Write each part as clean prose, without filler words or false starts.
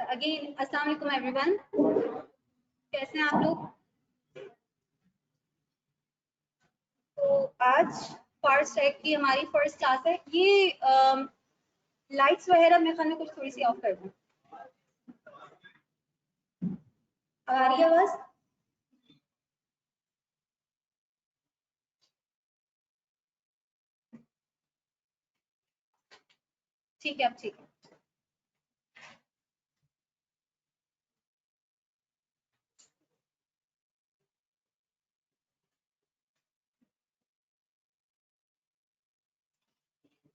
Again अस्सलाम वालेकुम everyone, कैसे हैं आप लोग। तो आज फर्स्ट ट्रैक की हमारी फर्स्ट क्लास है। ये लाइट्स वगैरह मेरे ख्याल में कुछ थोड़ी सी ऑफ कर दूं। आ रही है आवाज? ठीक है, अब ठीक है।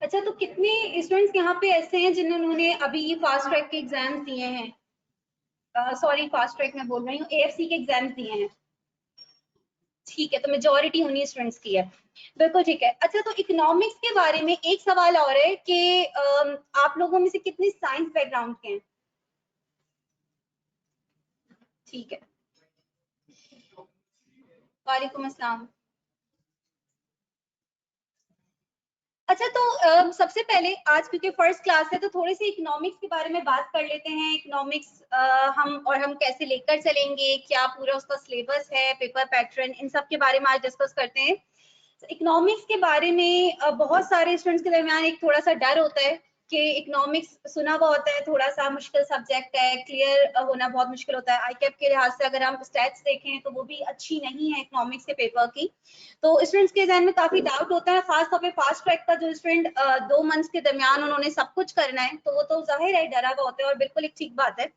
अच्छा, तो कितने स्टूडेंट्स यहाँ पे ऐसे हैं जिन्होंने अभी ये फास्ट ट्रैक के एग्जाम्स दिए हैं? सॉरी, फास्ट ट्रैक में बोल रही हूँ, एएफसी के एग्जाम्स दिए हैं। ठीक है, तो मेजोरिटी उन्हीं स्टूडेंट्स की है। बिल्कुल ठीक है। अच्छा, तो इकोनॉमिक्स के बारे में एक सवाल और है कि आप लोगों में से कितने साइंस बैकग्राउंड के हैं? ठीक है, वालेकुम अस्सलाम। अच्छा, तो सबसे पहले आज क्योंकि फर्स्ट क्लास है तो थोड़ी सी इकोनॉमिक्स के बारे में बात कर लेते हैं। इकोनॉमिक्स हम कैसे लेकर चलेंगे, क्या पूरा उसका सिलेबस है, पेपर पैटर्न, इन सब के बारे में आज डिस्कस करते हैं। इकोनॉमिक्स के बारे में बहुत सारे स्टूडेंट्स के दरमियान एक थोड़ा सा डर होता है कि इकोनॉमिक्स सुना हुआ होता है, थोड़ा सा मुश्किल सब्जेक्ट है, क्लियर होना बहुत मुश्किल होता है। आईकैप के लिहाज से अगर हम स्टैट्स देखें तो वो भी अच्छी नहीं है इकोनॉमिक्स के पेपर की। तो स्टूडेंट्स के जहन में काफी डाउट होता है, खासतौर पे फास्ट ट्रैक का जो स्टूडेंट 2 मंथ्स के दरमियान उन्होंने सब कुछ करना है, तो वो तो जाहिर है डरा हुआ होता है और बिल्कुल एक ठीक बात है।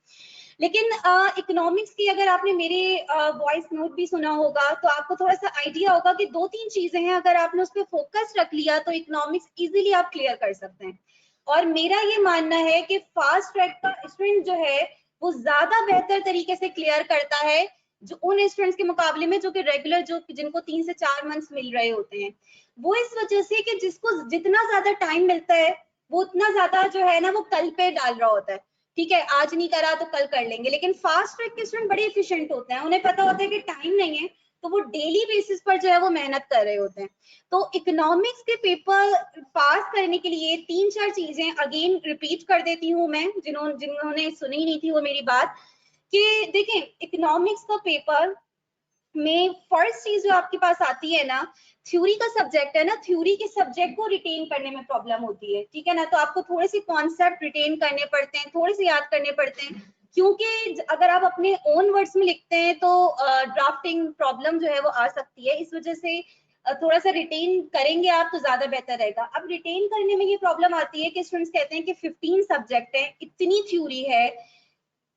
लेकिन इकोनॉमिक्स की अगर आपने मेरे वॉइस नोट भी सुना होगा तो आपको थोड़ा सा आइडिया होगा कि 2-3 चीजें हैं, अगर आपने उस पर फोकस रख लिया तो इकोनॉमिक्स इजीली आप क्लियर कर सकते हैं। और मेरा ये मानना है कि फास्ट ट्रैक का स्टूडेंट जो है वो ज्यादा बेहतर तरीके से क्लियर करता है जो उन स्टूडेंट्स के मुकाबले में जो कि रेगुलर, जो जिनको 3 से 4 मंथ्स मिल रहे होते हैं। वो इस वजह से कि जिसको जितना ज्यादा टाइम मिलता है वो उतना ज्यादा जो है ना वो कल पे डाल रहा होता है। ठीक है, आज नहीं करा तो कल कर लेंगे। लेकिन फास्ट ट्रैक के स्टूडेंट बड़े एफिशिएंट होते हैं, उन्हें पता होता है कि टाइम नहीं है, तो वो डेली बेसिस पर जो है वो मेहनत कर रहे होते हैं। तो इकोनॉमिक्स के पेपर पास करने के लिए 3-4 चीजें अगेन रिपीट कर देती हूँ मैं, जिन्होंने सुनी नहीं थी वो मेरी बात, कि देखें इकोनॉमिक्स का पेपर में फर्स्ट चीज जो आपके पास आती है ना, थ्योरी का सब्जेक्ट है ना, थ्योरी के सब्जेक्ट को रिटेन करने में प्रॉब्लम होती है। ठीक है ना, तो आपको थोड़े से कॉन्सेप्ट रिटेन करने पड़ते हैं, थोड़े से याद करने पड़ते हैं, क्योंकि अगर आप अपने ओन वर्ड्स में लिखते हैं तो ड्राफ्टिंग प्रॉब्लम जो है वो आ सकती है। इस वजह से थोड़ा सा रिटेन करेंगे आप तो ज्यादा बेहतर रहेगा। अब रिटेन करने में ये प्रॉब्लम आती है कि स्टूडेंट्स कहते हैं कि 15 सब्जेक्ट है, इतनी थ्योरी है,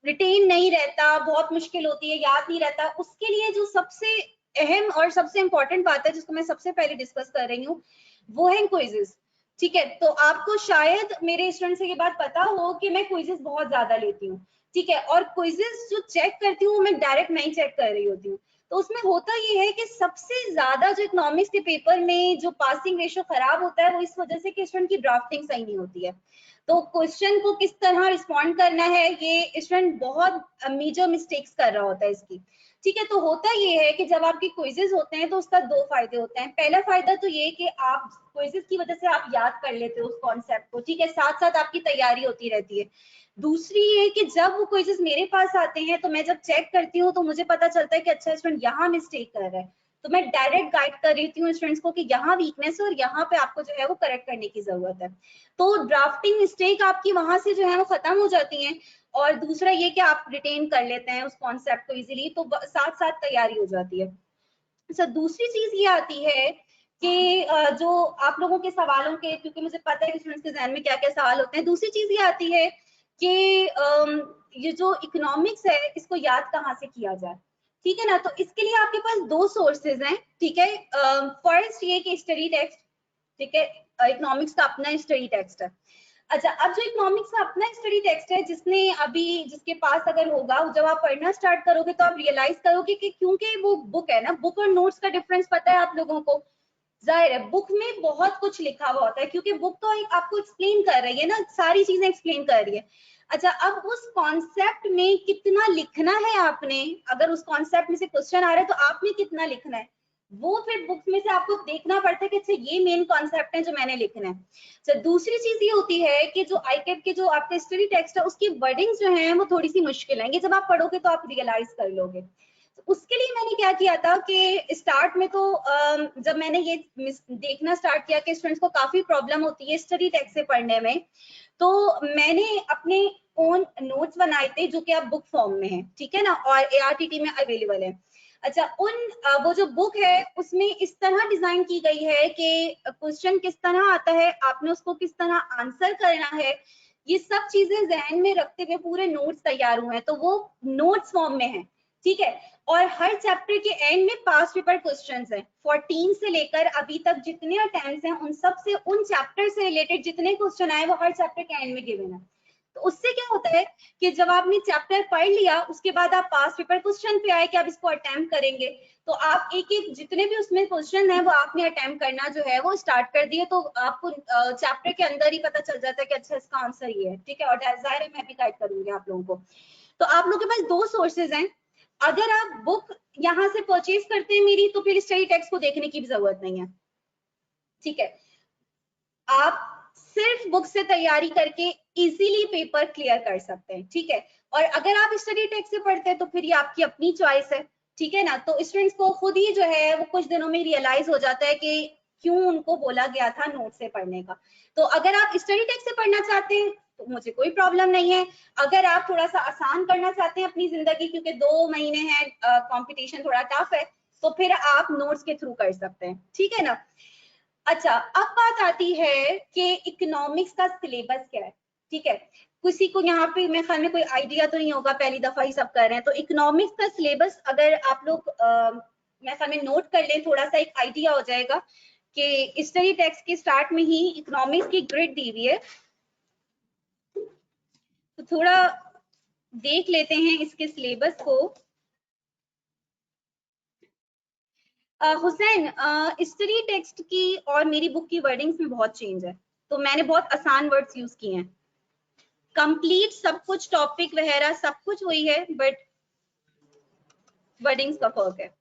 रिटेन नहीं रहता, बहुत मुश्किल होती है, याद नहीं रहता। उसके लिए जो सबसे अहम और सबसे इंपॉर्टेंट बात है जिसको मैं सबसे पहले डिस्कस कर रही हूँ वो है क्विजेस। ठीक है, तो आपको शायद मेरे स्टूडेंट से ये बात पता हो कि मैं क्विजेस बहुत ज्यादा लेती हूँ। ठीक है, और क्विजेस जो चेक करती हूँ मैं डायरेक्ट नहीं चेक कर रही होती हूँ। तो उसमें होता ये है कि सबसे ज्यादा जो इकोनॉमिक्स के पेपर में जो पासिंग रेशो खराब होता है वो इस वजह से कि स्टूडेंट की ड्राफ्टिंग सही नहीं होती है। तो क्वेश्चन को किस तरह रिस्पॉन्ड करना है ये स्टूडेंट बहुत मेजर मिस्टेक्स कर रहा होता है इसकी। ठीक है, तो होता ये है कि जब आपके क्विजेस होते हैं तो उसका 2 फायदे होते हैं। पहला फायदा तो ये कि आप क्विजेस की वजह से आप याद कर लेते हो उस कॉन्सेप्ट को। ठीक है, साथ साथ आपकी तैयारी होती रहती है। दूसरी ये कि जब वो क्विजेस मेरे पास आते हैं तो मैं जब चेक करती हूँ तो मुझे पता चलता है कि अच्छा स्टूडेंट यहाँ मिस्टेक कर रहा है, तो मैं डायरेक्ट गाइड कर रही हूँ स्टूडेंट्स को कि यहाँ वीकनेस है और यहाँ पे आपको जो है वो करेक्ट करने की जरूरत है। तो ड्राफ्टिंग मिस्टेक आपकी वहां से जो है वो खत्म हो जाती है। और दूसरा ये कि आप रिटेन कर लेते हैं उस कॉन्सेप्ट को इजीली, तो साथ साथ तैयारी हो जाती है। अच्छा, दूसरी चीज ये आती है कि जो आप लोगों के सवालों के, क्योंकि मुझे पता है कि स्टूडेंट्स के जहन में क्या क्या सवाल होते हैं, दूसरी चीज ये आती है कि ये जो इकोनॉमिक्स है इसको याद कहाँ से किया जाए। ठीक है ना, तो इसके लिए आपके पास 2 सोर्सेज हैं। ठीक है, फर्स्ट ये कि स्टडी टेक्स्ट। ठीक है, इकोनॉमिक्स का अपना स्टडी टेक्स्ट है। अच्छा, अब जो इकोनॉमिक्स का अपना स्टडी टेक्स्ट है, जिसके पास अगर होगा, जब आप पढ़ना स्टार्ट करोगे तो आप रियलाइज करोगे कि क्योंकि वो बुक है ना, बुक और नोट्स का डिफरेंस पता है आप लोगों को। जाहिर है बुक में बहुत कुछ लिखा हुआ होता है क्योंकि बुक तो आपको एक्सप्लेन कर रही है ना, सारी चीजें एक्सप्लेन कर रही है। अच्छा, अब उस कॉन्सेप्ट में कितना लिखना है आपने, अगर उस कॉन्सेप्ट में से क्वेश्चन आ रहा है तो आपने कितना लिखना है, वो फिर बुक्स में से आपको देखना पड़ता है कि अच्छा ये मेन कॉन्सेप्ट है जो मैंने लिखना है। तो दूसरी चीज ये होती है कि जो आईकेप के जो आपके स्टडी टेक्स्ट है उसकी वर्डिंग्स जो है वो थोड़ी सी मुश्किल है, जब आप पढ़ोगे तो आप रियलाइज कर लोगे। तो उसके लिए मैंने क्या किया था कि स्टार्ट में तो जब मैंने ये देखना स्टार्ट किया कि स्टूडेंट्स को काफी प्रॉब्लम होती है स्टडी टेक्स्ट से पढ़ने में, तो मैंने अपने ओन नोट्स बनाए थे जो कि अब बुक फॉर्म में है, ठीक है ना, और ARTT में अवेलेबल है। अच्छा, वो जो बुक है उसमें इस तरह डिजाइन की गई है कि क्वेश्चन किस तरह आता है, आपने उसको किस तरह आंसर करना है, ये सब चीजें जहन में रखते हुए पूरे नोट्स तैयार हुए हैं, तो वो नोट्स फॉर्म में है, ठीक है। और हर चैप्टर के एंड में पास्ट पेपर क्वेश्चंस हैं, 14 से लेकर अभी तक जितने अटेम्प्ट्स हैं उन सब से, उन चैप्टर से रिलेटेड जितने क्वेश्चन आए वो हर चैप्टर के एंड में गिवन है। तो उससे क्या होता है कि जब आपने चैप्टर पढ़ लिया उसके बाद आप पास्ट पेपर क्वेश्चन पे आए कि आप इसको अटेम्प्ट करेंगे, तो आप एक एक जितने भी उसमें क्वेश्चन है वो आपने अटेम्प्ट करना जो है वो स्टार्ट कर दिए, तो आपको चैप्टर के अंदर ही पता चल जाता है कि अच्छा इसका आंसर ये है, ठीक है। और जाहिर है मैं भी गाइड करूंगी आप लोगों को। तो आप लोगों के पास दो सोर्सेज हैं, अगर आप बुक यहाँ से परचेज करते हैं मेरी, तो फिर स्टडी टेक्स्ट को देखने की भी जरूरत नहीं है, ठीक है। आप सिर्फ बुक से तैयारी करके इजीली पेपर क्लियर कर सकते हैं, ठीक है। और अगर आप स्टडी टेक्स्ट से पढ़ते हैं तो फिर ये आपकी अपनी चॉइस है, ठीक है ना। तो स्टूडेंट्स को खुद ही जो है वो कुछ दिनों में रियलाइज हो जाता है कि क्यों उनको बोला गया था नोट से पढ़ने का। तो अगर आप स्टडी टेक्स्ट से पढ़ना चाहते हैं तो मुझे कोई प्रॉब्लम नहीं है। अगर आप थोड़ा सा आसान करना चाहते हैं अपनी जिंदगी, क्योंकि 2 महीने हैं, कंपटीशन थोड़ा टफ है, तो फिर आप नोट्स के थ्रू कर सकते हैं, ठीक है ना। अच्छा, अब बात आती है कि इकोनॉमिक्स का सिलेबस क्या है, ठीक है। किसी को यहाँ पे मेरे ख्याल में कोई आइडिया तो नहीं होगा, पहली दफा ही सब कर रहे हैं, तो इकोनॉमिक्स का सिलेबस अगर आप लोग मेरे ख्याल में नोट कर लें, थोड़ा सा एक आइडिया हो जाएगा कि स्टडी टेक्स्ट के स्टार्ट में ही इकोनॉमिक्स की ग्रिड दी हुई है। तो थोड़ा देख लेते हैं इसके सिलेबस को। हुसैन, स्टडी टेक्स्ट की और मेरी बुक की वर्डिंग्स में बहुत चेंज है, तो मैंने बहुत आसान वर्ड्स यूज किए हैं। कंप्लीट सब कुछ टॉपिक वगैरह सब कुछ वही है, बट वर्डिंग्स का फर्क है।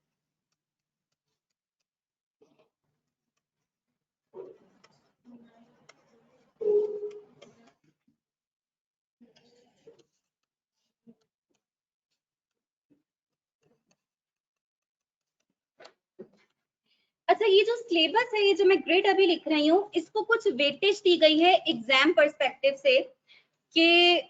अच्छा, ये जो सिलेबस है, ये जो मैं ग्रेड अभी लिख रही हूँ, इसको कुछ वेटेज दी गई है एग्जाम पर्सपेक्टिव से कि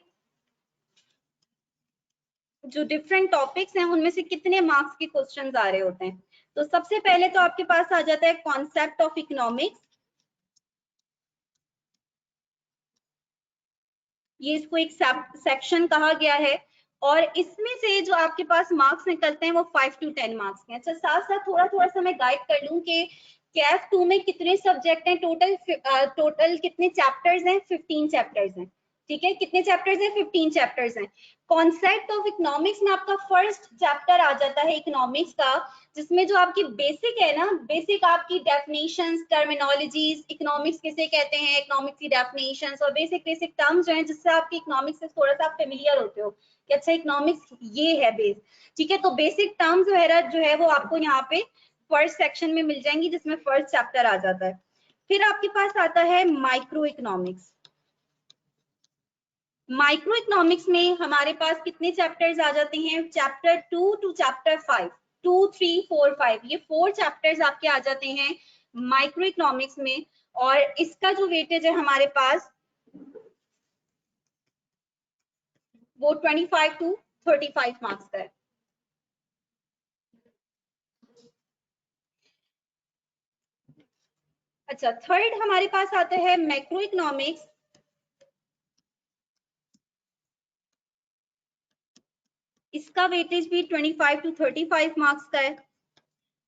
जो डिफरेंट टॉपिक्स हैं उनमें से कितने मार्क्स के क्वेश्चंस आ रहे होते हैं। तो सबसे पहले तो आपके पास आ जाता है कॉन्सेप्ट ऑफ इकोनॉमिक्स, ये इसको एक सेक्शन कहा गया है, और इसमें से जो आपके पास मार्क्स निकलते हैं वो 5 to 10 मार्क्स के। अच्छा, साथ साथ थोड़ा थोड़ा सा मैं गाइड कर लूं कि कैफ 2 में कितने सब्जेक्ट हैं, टोटल कितने चैप्टर्स हैं, 15 चैप्टर्स हैं, ठीक है। कितने चैप्टर्स हैं, 15 चैप्टर्स हैं। कॉन्सेप्ट ऑफ इकोनॉमिक्स में आपका फर्स्ट चैप्टर आ जाता है इकोनॉमिक्स का, जिसमें जो आपकी बेसिक है ना, बेसिक आपकी डेफिनेशंस, टर्मिनोलॉजीज, इकोनॉमिक्स किसे कहते हैं, इकोनॉमिक्स की डेफिनेशंस और बेसिक बेसिक टर्म्स जो हैं जिससे आपकी इकोनॉमिक्स से थोड़ा सा आप फेमिलियर होते हो कि अच्छा इकोनॉमिक्स ये है बेस, ठीक है। तो बेसिक टर्म्स वगैरह जो है वो आपको यहाँ पे फर्स्ट सेक्शन में मिल जाएंगी, जिसमें फर्स्ट चैप्टर आ जाता है। फिर आपके पास आता है माइक्रो इकोनॉमिक्स। माइक्रो इकोनॉमिक्स में हमारे पास कितने चैप्टर्स आ जाते हैं, चैप्टर 2 टू चैप्टर 5, 2, 3, 4, 5, ये 4 चैप्टर्स आपके आ जाते हैं माइक्रो इकोनॉमिक्स में। और इसका जो वेटेज है हमारे पास वो 25 टू 35 मार्क्स का है। अच्छा, थर्ड हमारे पास आता है मैक्रो इकोनॉमिक्स। इसका वेटेज भी 25 टू 35 मार्क्स का है।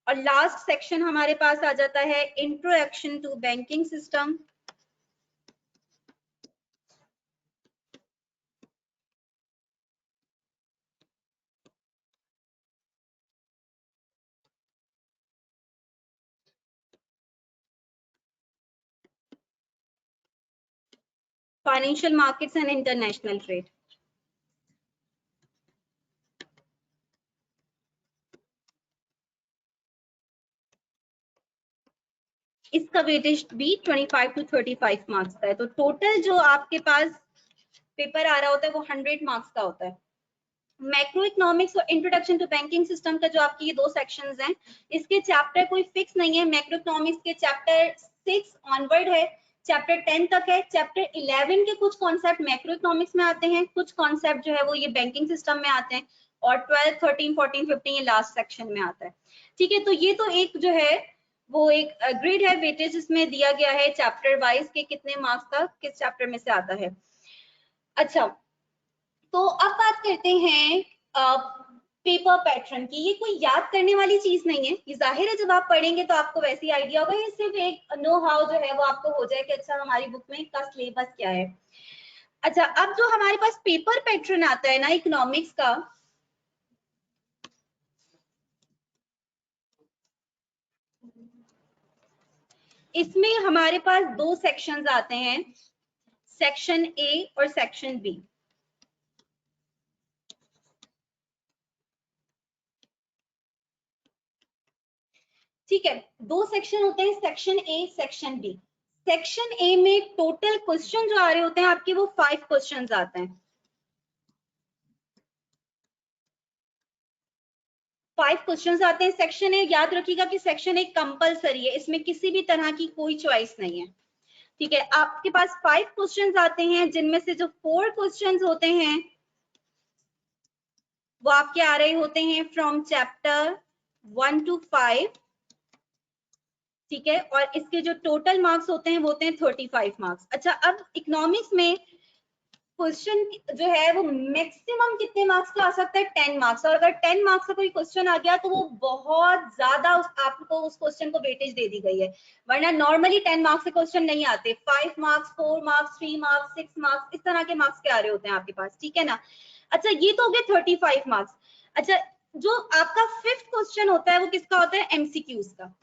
और लास्ट सेक्शन हमारे पास आ जाता है introduction to banking system. Financial markets and international trade. इसका वेटेज भी 25 to 35 मार्क्स का है। तो टोटल जो आपके पास पेपर आ रहा होता है वो 100 मार्क्स का होता है। मैक्रो इकोनॉमिक्स और इंट्रोडक्शन टू बैंकिंग सिस्टम का जो आपकी ये 2 सेक्शंस हैं, इसके चैप्टर कोई फिक्स नहीं है। मैक्रो इकोनॉमिक्स के चैप्टर 6 ऑनवर्ड है, चैप्टर 10 तक है। चैप्टर 11 के कुछ कॉन्सेप्ट मैक्रो इकोनॉमिक्स में आते हैं, कुछ कॉन्सेप्ट जो है वो ये बैंकिंग सिस्टम में आते हैं, और 12, 13, 14, 15 ये लास्ट सेक्शन में आता है। ठीक है, तो ये तो एक जो है वो एक ग्रिड है, वेटेज इसमें दिया गया है चैप्टर वाइज के कितने मार्क्स का किस चैप्टर में से आता है। अच्छा, तो अब बात करते हैं पेपर पैटर्न की। ये कोई याद करने वाली चीज नहीं है, ये जाहिर है जब आप पढ़ेंगे तो आपको वैसे ही आइडिया होगा। ये सिर्फ एक नो हाउ जो है वो आपको हो जाए कि अच्छा हमारी बुक में का सिलेबस क्या है। अच्छा, अब जो हमारे पास पेपर पैटर्न आता है ना इकोनॉमिक्स का, इसमें हमारे पास 2 सेक्शंस आते हैं, सेक्शन ए और सेक्शन बी। ठीक है, 2 सेक्शन होते हैं, section A section B. Section A में टोटल क्वेश्चन जो आ रहे होते हैं आपके वो 5 क्वेश्चंस आते हैं। 5 क्वेश्चंस आते हैं सेक्शन ए। याद रखिएगा कि सेक्शन ए कंपलसरी है, इसमें किसी भी तरह की कोई चॉइस नहीं है। ठीक है, आपके पास 5 क्वेश्चंस आते हैं, जिनमें से जो 4 क्वेश्चंस होते हैं वो आपके आ रहे होते हैं फ्रॉम चैप्टर 1 to 5। ठीक है, और इसके जो टोटल मार्क्स होते हैं वो होते हैं 35 मार्क्स। अच्छा, अब इकोनॉमिक्स में क्वेश्चन जो है वो मैक्सिमम कितने मार्क्स का आ सकता है? 10 मार्क्स। और अगर 10 मार्क्स का कोई क्वेश्चन आ गया तो वो बहुत ज्यादा आपको उस क्वेश्चन को वेटेज दे दी गई है, वरना नॉर्मली 10 मार्क्स के क्वेश्चन नहीं आते। 5 मार्क्स, 4 मार्क्स, 3 मार्क्स, 6 मार्क्स, इस तरह के मार्क्स के आ रहे होते हैं आपके पास। ठीक है ना। अच्छा, ये तो हो गया 35 मार्क्स। अच्छा, जो आपका 5th क्वेश्चन होता है वो किसका होता है? एमसीक्यूज का।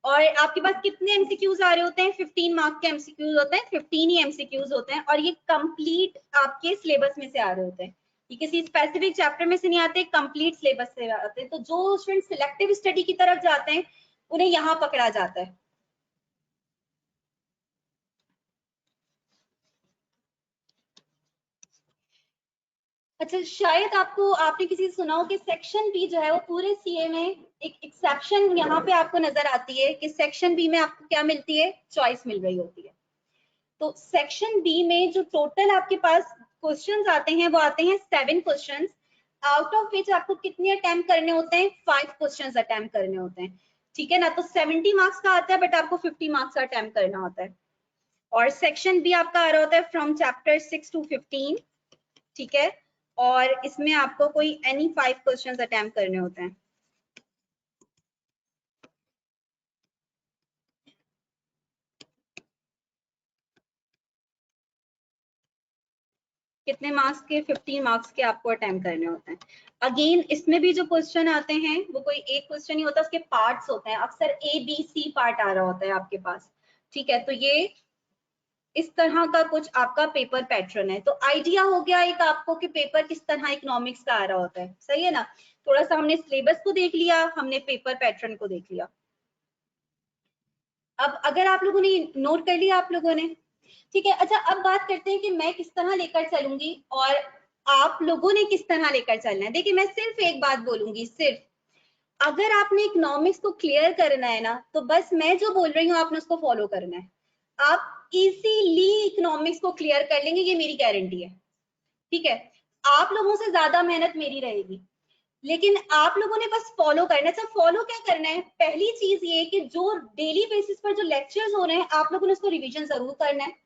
और आपके पास कितने एमसीक्यूज आ रहे होते हैं? 15 मार्क्स के एमसीक्यूज होते हैं, 15 ही एमसीक्यूज होते हैं, और ये कंप्लीट आपके सिलेबस में से आ रहे होते हैं। ये किसी स्पेसिफिक चैप्टर में से नहीं आते, कंप्लीट सिलेबस से आते हैं। तो जो स्टूडेंट सिलेक्टिव स्टडी की तरफ जाते हैं उन्हें यहाँ पकड़ा जाता है। अच्छा, शायद आपने किसी से सुना हो कि सेक्शन बी जो है वो पूरे सीए में एक एक्सेप्शन यहाँ पे आपको नजर आती है कि सेक्शन बी में आपको क्या मिलती है? चॉइस मिल रही होती है। तो सेक्शन बी में जो टोटल आपके पास क्वेश्चंस आते हैं वो आते हैं 7 क्वेश्चंस, आउट ऑफ विच आपको कितने अटेम्प्ट करने होते हैं? 5 क्वेश्चंस अटेम्प्ट करने होते हैं। ठीक है ना, तो 70 मार्क्स का आता है, बट आपको 50 मार्क्स का अटेम्प्ट करना होता है। और सेक्शन बी आपका आ रहा होता है फ्रॉम चैप्टर 6 to 15। ठीक है, और इसमें आपको कोई एनी 5 क्वेश्चंस अटेम्प्ट करने होते हैं। कितने मार्क्स के? 15 मार्क्स के आपको अटेम्प्ट करने होते हैं। अगेन इसमें भी जो क्वेश्चन आते हैं वो कोई एक क्वेश्चन नहीं होता, उसके पार्ट्स होते हैं। अक्सर ए बी सी पार्ट आ रहा होता है आपके पास। ठीक है, तो ये इस तरह का कुछ आपका पेपर पैटर्न है। तो आइडिया हो गया एक आपको कि पेपर किस तरह इकोनॉमिक्स का आ रहा होता है। सही है ना। थोड़ा सा हमने सिलेबस को देख लिया, हमने पेपर पैटर्न को देख लिया। अब अगर आप लोगों ने नोट कर लिया आप लोगों ने, ठीक है। अच्छा, अब बात करते हैं कि मैं किस तरह लेकर चलूंगी और आप लोगों ने किस तरह लेकर चलना है। देखिए, मैं सिर्फ एक बात बोलूंगी, सिर्फ अगर आपने इकोनॉमिक्स को क्लियर करना है ना, तो बस मैं जो बोल रही हूँ आपने उसको फॉलो करना है। आप इजीली इकोनॉमिक्स को क्लियर कर लेंगे, ये मेरी गारंटी है। ठीक है, आप लोगों से ज्यादा मेहनत मेरी रहेगी, लेकिन आप लोगों ने बस फॉलो करना है। अच्छा, फॉलो क्या करना है? पहली चीज ये कि जो डेली बेसिस पर जो लेक्चर्स हो रहे हैं आप लोगों ने उसको रिवीजन जरूर करना है।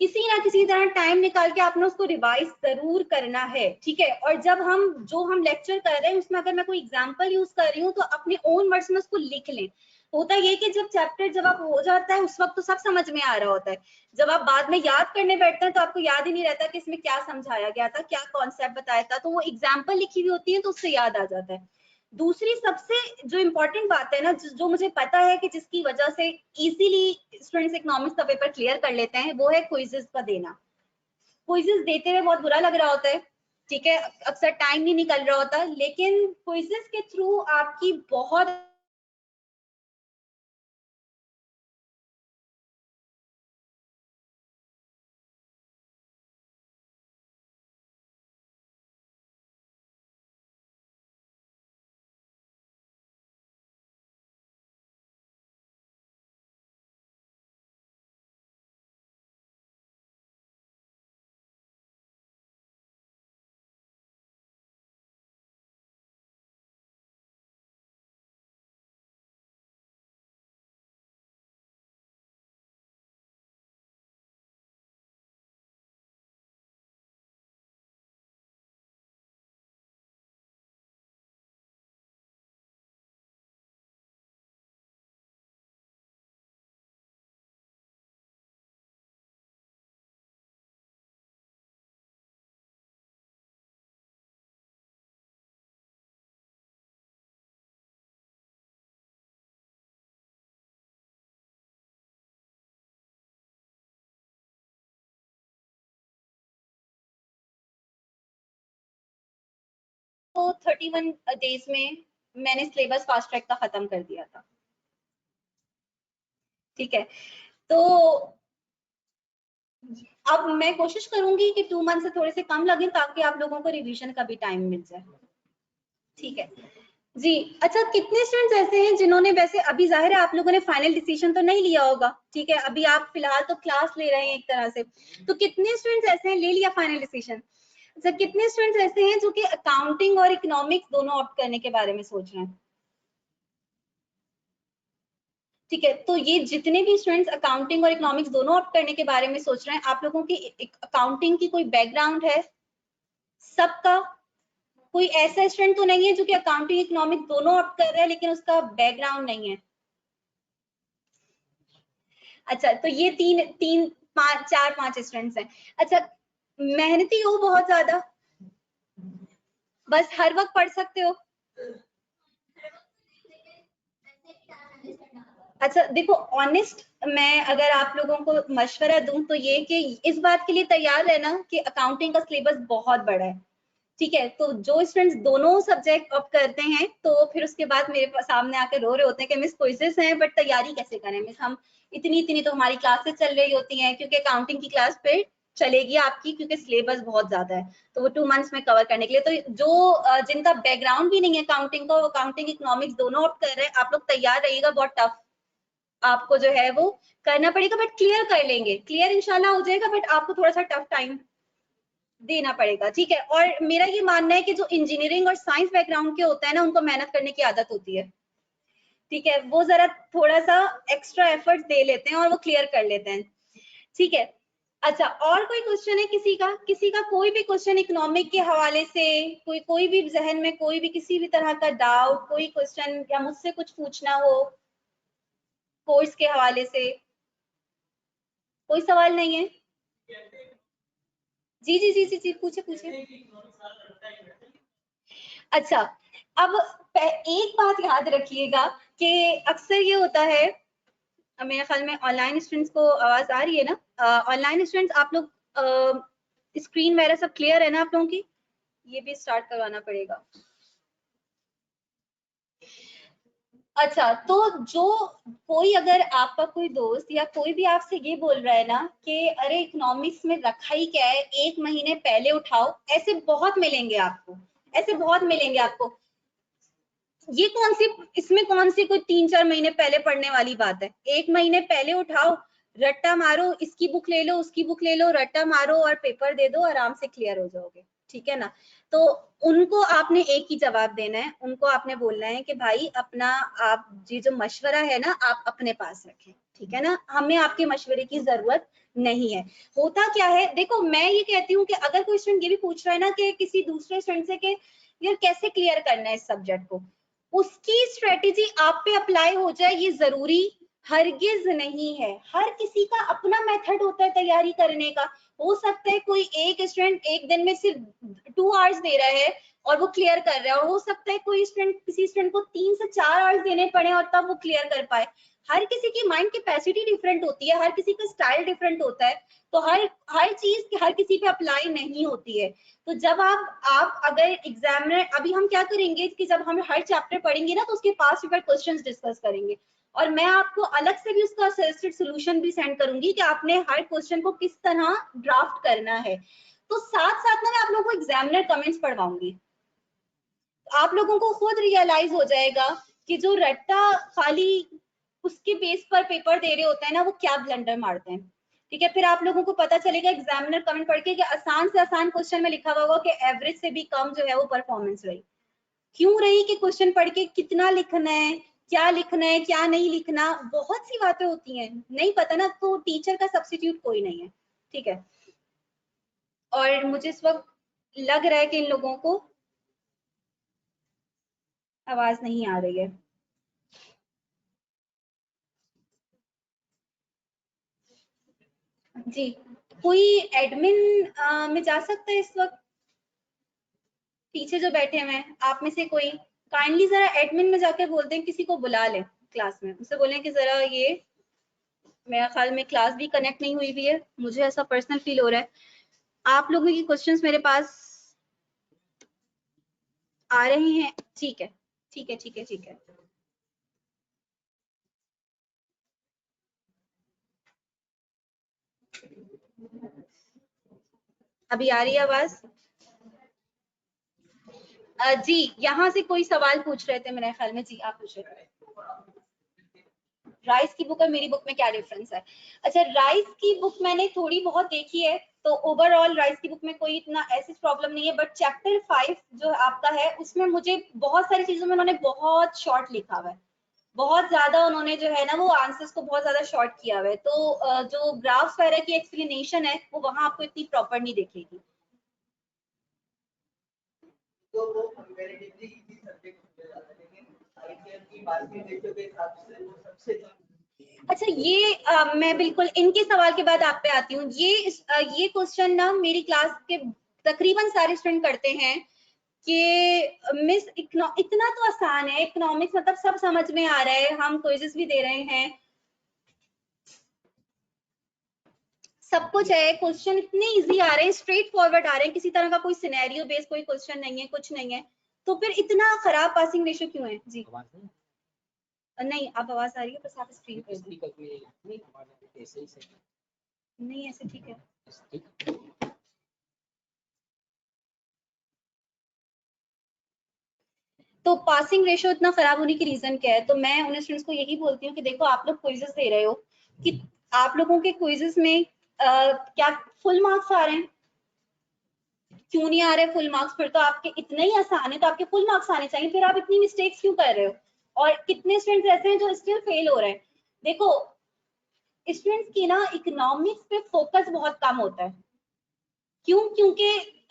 किसी ना किसी तरह टाइम निकाल के आपने उसको रिवाइज जरूर करना है। ठीक है, और जब हम लेक्चर कर रहे हैं उसमें अगर मैं कोई एग्जांपल यूज कर रही हूँ तो अपने ओन वर्ड्स में उसको लिख लें। होता ये कि जब आप हो जाता है उस वक्त तो सब समझ में आ रहा होता है, जब आप बाद में याद करने बैठते हैं तो आपको याद ही नहीं रहता कि इसमें क्या समझाया गया था, क्या कॉन्सेप्ट बताया था। तो वो एग्जाम्पल लिखी हुई होती है तो उससे याद आ जाता है। दूसरी सबसे जो इम्पोर्टेंट बात है ना, जो मुझे पता है कि जिसकी वजह से इजीली स्टूडेंट्स इकोनॉमिक्स का पेपर क्लियर कर लेते हैं, वो है क्विजेस का देना। क्विजेस देते हुए बहुत बुरा लग रहा होता है, ठीक है, अक्सर टाइम नहीं निकल रहा होता, लेकिन क्विजेस के थ्रू आपकी बहुत 31 डेज में मैंने सिलेबस फास्ट ट्रैक का खत्म कर दिया था। ठीक है, तो अब मैं कोशिश करूंगी कि 2 मंथ से थोड़े से कम लगे ताकि आप लोगों को रिवीजन का भी टाइम मिल जाए। ठीक है जी। अच्छा, कितने स्टूडेंट्स ऐसे हैं जिन्होंने, वैसे अभी जाहिर है आप लोगों ने फाइनल डिसीजन तो नहीं लिया होगा, ठीक है, अभी आप फिलहाल तो क्लास ले रहे हैं एक तरह से, तो कितने स्टूडेंट्स ऐसे हैं ले लिया फाइनल डिसीजन? अच्छा, कितने स्टूडेंट्स ऐसे हैं जो कि अकाउंटिंग और इकोनॉमिक्स दोनों ऑप्ट करने के बारे में सोच रहे हैं? ठीक है, तो ये जितने भी स्टूडेंट्स अकाउंटिंग और इकोनॉमिक्स दोनों ऑप्ट करने के बारे में सोच रहे हैं, आप लोगों की अकाउंटिंग की कोई बैकग्राउंड है सबका? कोई ऐसा स्टूडेंट तो नहीं है जो कि अकाउंटिंग इकोनॉमिक्स दोनों ऑप्ट कर रहा है लेकिन उसका बैकग्राउंड नहीं है? अच्छा, तो ये तीन तीन पांच चार पांच स्टूडेंट्स हैं। अच्छा, मेहनती हो बहुत ज्यादा, बस हर वक्त पढ़ सकते हो? अच्छा देखो, ऑनेस्ट मैं अगर आप लोगों को मशवरा दूं तो ये कि इस बात के लिए तैयार रहना कि अकाउंटिंग का सिलेबस बहुत बड़ा है। ठीक है, तो जो स्टूडेंट्स दोनों सब्जेक्ट ऑप्ट करते हैं तो फिर उसके बाद मेरे सामने आकर रो रहे होते हैं कि मिस क्विज़ेस हैं बट तैयारी कैसे करें मिस, हम इतनी इतनी तो हमारी क्लासेस चल रही होती हैं, क्योंकि अकाउंटिंग की क्लास फिर चलेगी आपकी क्योंकि सिलेबस बहुत ज्यादा है, तो वो 2 मंथ्स में कवर करने के लिए, तो जो जिनका बैकग्राउंड भी नहीं है अकाउंटिंग का, वो अकाउंटिंग इकोनॉमिक्स दोनों ऑप्ट कर रहे हैं, आप लोग तैयार रहिएगा, बहुत टफ आपको जो है वो करना पड़ेगा, बट क्लियर कर लेंगे, क्लियर इंशाल्लाह हो जाएगा, बट आपको थोड़ा सा टफ टाइम देना पड़ेगा। ठीक है, और मेरा ये मानना है कि जो इंजीनियरिंग और साइंस बैकग्राउंड के होता है ना, उनको मेहनत करने की आदत होती है। ठीक है, वो जरा थोड़ा सा एक्स्ट्रा एफर्ट दे लेते हैं और वो क्लियर कर लेते हैं। ठीक है, अच्छा और कोई क्वेश्चन है किसी का कोई भी क्वेश्चन इकोनॉमिक के हवाले से, कोई भी जहन में कोई भी किसी भी तरह का डाउट, कोई क्वेश्चन या मुझसे कुछ पूछना हो कोर्स के हवाले से? कोई सवाल नहीं है? जी जी जी जी जी, पूछे पूछे। अच्छा, अब एक बात याद रखिएगा कि अक्सर ये होता है, मेरे ख्याल में ऑनलाइन स्टूडेंट्स को आवाज आ रही है ना? ऑनलाइन स्टूडेंट्स आप लोग स्क्रीन वगैरह सब क्लियर है ना आप लोगों की? ये भी स्टार्ट करवाना पड़ेगा। अच्छा, तो जो कोई अगर आपका कोई दोस्त या कोई भी आपसे ये बोल रहा है ना कि अरे इकोनॉमिक्स में रखा ही क्या है, 1 महीने पहले उठाओ, ऐसे बहुत मिलेंगे आपको, ऐसे बहुत मिलेंगे आपको। ये कौन सी, इसमें कौन सी कोई 3-4 महीने पहले पढ़ने वाली बात है? 1 महीने पहले उठाओ, रट्टा मारो, इसकी बुक ले लो उसकी बुक ले लो, रट्टा मारो और पेपर दे दो, आराम से क्लियर हो जाओगे। ठीक है ना? तो उनको आपने एक ही जवाब देना है, उनको आपने बोलना है कि भाई अपना, आप ये जो मशवरा है ना आप अपने पास रखें, ठीक है ना, हमें आपके मशवरे की जरूरत नहीं है। होता क्या है, देखो मैं ये कहती हूँ कि अगर कोई स्टूडेंट ये भी पूछ रहा है ना कि किसी दूसरे स्टूडेंट से कि यार कैसे क्लियर करना है इस सब्जेक्ट को, उसकी स्ट्रेटेजी आप पे अप्लाई हो जाए ये जरूरी हरगिज नहीं है। हर किसी का अपना मेथड होता है तैयारी करने का। हो सकता है कोई एक स्टूडेंट एक दिन में सिर्फ 2 आवर्स दे रहा है और वो क्लियर कर रहा है, और हो सकता है कोई स्टूडेंट, किसी स्टूडेंट को 3 से 4 आवर्स देने पड़े और तब वो क्लियर कर पाए। हर किसी की माइंड कैपेसिटी डिफरेंट होती है, हर किसी का स्टाइल डिफरेंट होता है, तो हर चीज हर किसी पे अप्लाई नहीं होती है। तो जब आप अगर एग्जामिनर, अभी हम क्या करेंगे कि जब हम हर चैप्टर पढ़ेंगे ना तो उसके पास पेपर क्वेश्चंस डिस्कस करेंगे, और मैं आपको अलग से भी उसका सजेस्टेड सॉल्यूशन भी सेंड करूंगी कि आपने हर क्वेश्चन को किस तरह ड्राफ्ट करना है। तो साथ साथ में मैं आप लोगों को एग्जामिनर कमेंट्स पढ़वाऊंगी, आप लोगों को खुद रियलाइज हो जाएगा कि जो रट्टा खाली उसके बेस पर पेपर दे रहे होते हैं ना वो क्या ब्लंडर मारते हैं। ठीक है, फिर आप लोगों को पता चलेगा एग्जामिनर कमेंट पढ़ के कि आसान से आसान क्वेश्चन में लिखा हुआ होगा कि एवरेज से भी कम जो है वो परफॉर्मेंस रही। क्यों रही कि क्वेश्चन पढ़ के कितना लिखना है, क्या लिखना है क्या नहीं लिखना, बहुत सी बातें होती हैं, नहीं पता ना, तो टीचर का सब्स्टिट्यूट कोई नहीं है। ठीक है, और मुझे इस वक्त लग रहा है कि इन लोगों को आवाज नहीं आ रही है। जी, कोई एडमिन में जा सकता है इस वक्त? पीछे जो बैठे हुए हैं आप में से कोई काइंडली जरा एडमिन में जाकर बोलते हैं, किसी को बुला लें क्लास में, उससे बोलें कि जरा ये मेरा ख्याल में क्लास भी कनेक्ट नहीं हुई है, मुझे ऐसा पर्सनल फील हो रहा है। आप लोगों की क्वेश्चंस मेरे पास आ रहे हैं? ठीक है, ठीक है, ठीक है, ठीक है। अभी आ रही है आवाज? जी, यहाँ से कोई सवाल पूछ रहे थे मेरे ख्याल में। जी, आप पूछ रहे थे राइस की बुक और मेरी बुक में क्या डिफरेंस है। अच्छा, राइस की बुक मैंने थोड़ी बहुत देखी है, तो ओवरऑल राइस की बुक में कोई इतना ऐसी प्रॉब्लम नहीं है, बट चैप्टर 5 जो आपका है उसमें मुझे बहुत सारी चीजों में उन्होंने बहुत शॉर्ट लिखा हुआ है, बहुत ज्यादा उन्होंने जो है ना वो आंसर्स को बहुत ज्यादा शॉर्ट किया हुआ है, तो जो ग्राफ्स वगैरह की एक्सप्लेनेशन है वो वहां आपको इतनी प्रॉपर नहीं दिखेगी। तो वो कंपैरेटिवली इजी सब्जेक्ट हो जाता है, लेकिन आईसीएस की मार्किंग रेशियो के हिसाब से वो सबसे अच्छा, ये मैं बिल्कुल इनके सवाल के बाद आप पे आती हूँ। ये क्वेश्चन ना मेरी क्लास के तकरीबन सारे स्टूडेंट करते हैं कि मिस इतना तो आसान है इकोनॉमिक्स, मतलब सब समझ में आ रहा है, हम क्विज़ेस भी दे रहे हैं, सब कुछ है, क्वेश्चन इतने इजी आ रहे हैं, स्ट्रेट फॉरवर्ड आ रहे हैं, किसी तरह का कोई सिनेरियो बेस्ड कोई क्वेश्चन नहीं है, कुछ नहीं है, तो फिर इतना खराब पासिंग रेशियो क्यों है? जी नहीं, अब आवाज आ रही है, बस आप स्क्रीन कर दीजिए। नहीं, ऐसे ठीक है। तो पासिंग रेशियो इतना खराब होने की रीजन क्या है? तो मैं उन स्टूडेंट्स को यही बोलती हूँ कि देखो, आप लोग क्विजेस दे रहे हो, कि आप लोगों के क्विजेस में क्या फुल मार्क्स आ रहे हैं? क्यों नहीं आ रहे फुल मार्क्स? फिर तो आपके इतने ही आसान है तो आपके फुल मार्क्स आने चाहिए, फिर आप इतनी मिस्टेक्स क्यों कर रहे हो? और कितने स्टूडेंट्स ऐसे हैं जो स्टिल फेल हो रहे हैं? देखो, स्टूडेंट्स की ना इकोनॉमिक्स पे फोकस बहुत कम होता है। क्यों? क्योंकि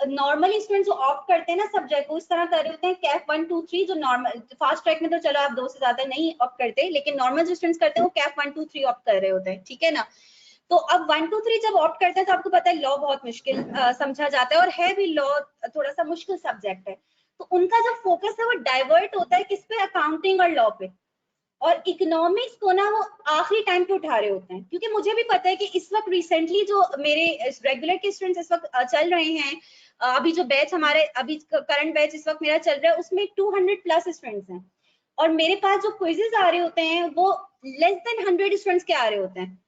नॉर्मली स्टूडेंट्स जो ऑप्ट करते हैं ना सब्जेक्ट को, इस तरह कर रहे होते हैं कैफ 1 2 3, जो नॉर्मल फास्ट ट्रैक में तो चलो आप 2 से ज्यादा नहीं ऑप्ट करते, लेकिन नॉर्मल जो स्टूडेंट्स करते हैं वो कैफ 1 2 3 ऑप्ट कर रहे होते हैं, ठीक है ना? तो अब 1 2 3 जब ऑप्ट करते हैं तो आपको पता है लॉ बहुत मुश्किल समझा जाता है, और है भी लॉ थोड़ा सा मुश्किल सब्जेक्ट है, तो उनका जो फोकस है वो डाइवर्ट होता है किस पे? अकाउंटिंग और लॉ पे, और इकोनॉमिक्स को ना वो आखिरी टाइम पे उठा रहे होते हैं। क्योंकि मुझे भी पता है कि इस वक्त रिसेंटली जो मेरे रेगुलर के स्टूडेंट्स इस वक्त चल रहे हैं, अभी जो बैच हमारे अभी करंट बैच इस वक्त मेरा चल रहा है उसमें 200 प्लस स्टूडेंट्स हैं, और मेरे पास जो क्विजेस आ रहे होते हैं वो लेस देन 100 स्टूडेंट्स के आ रहे होते हैं।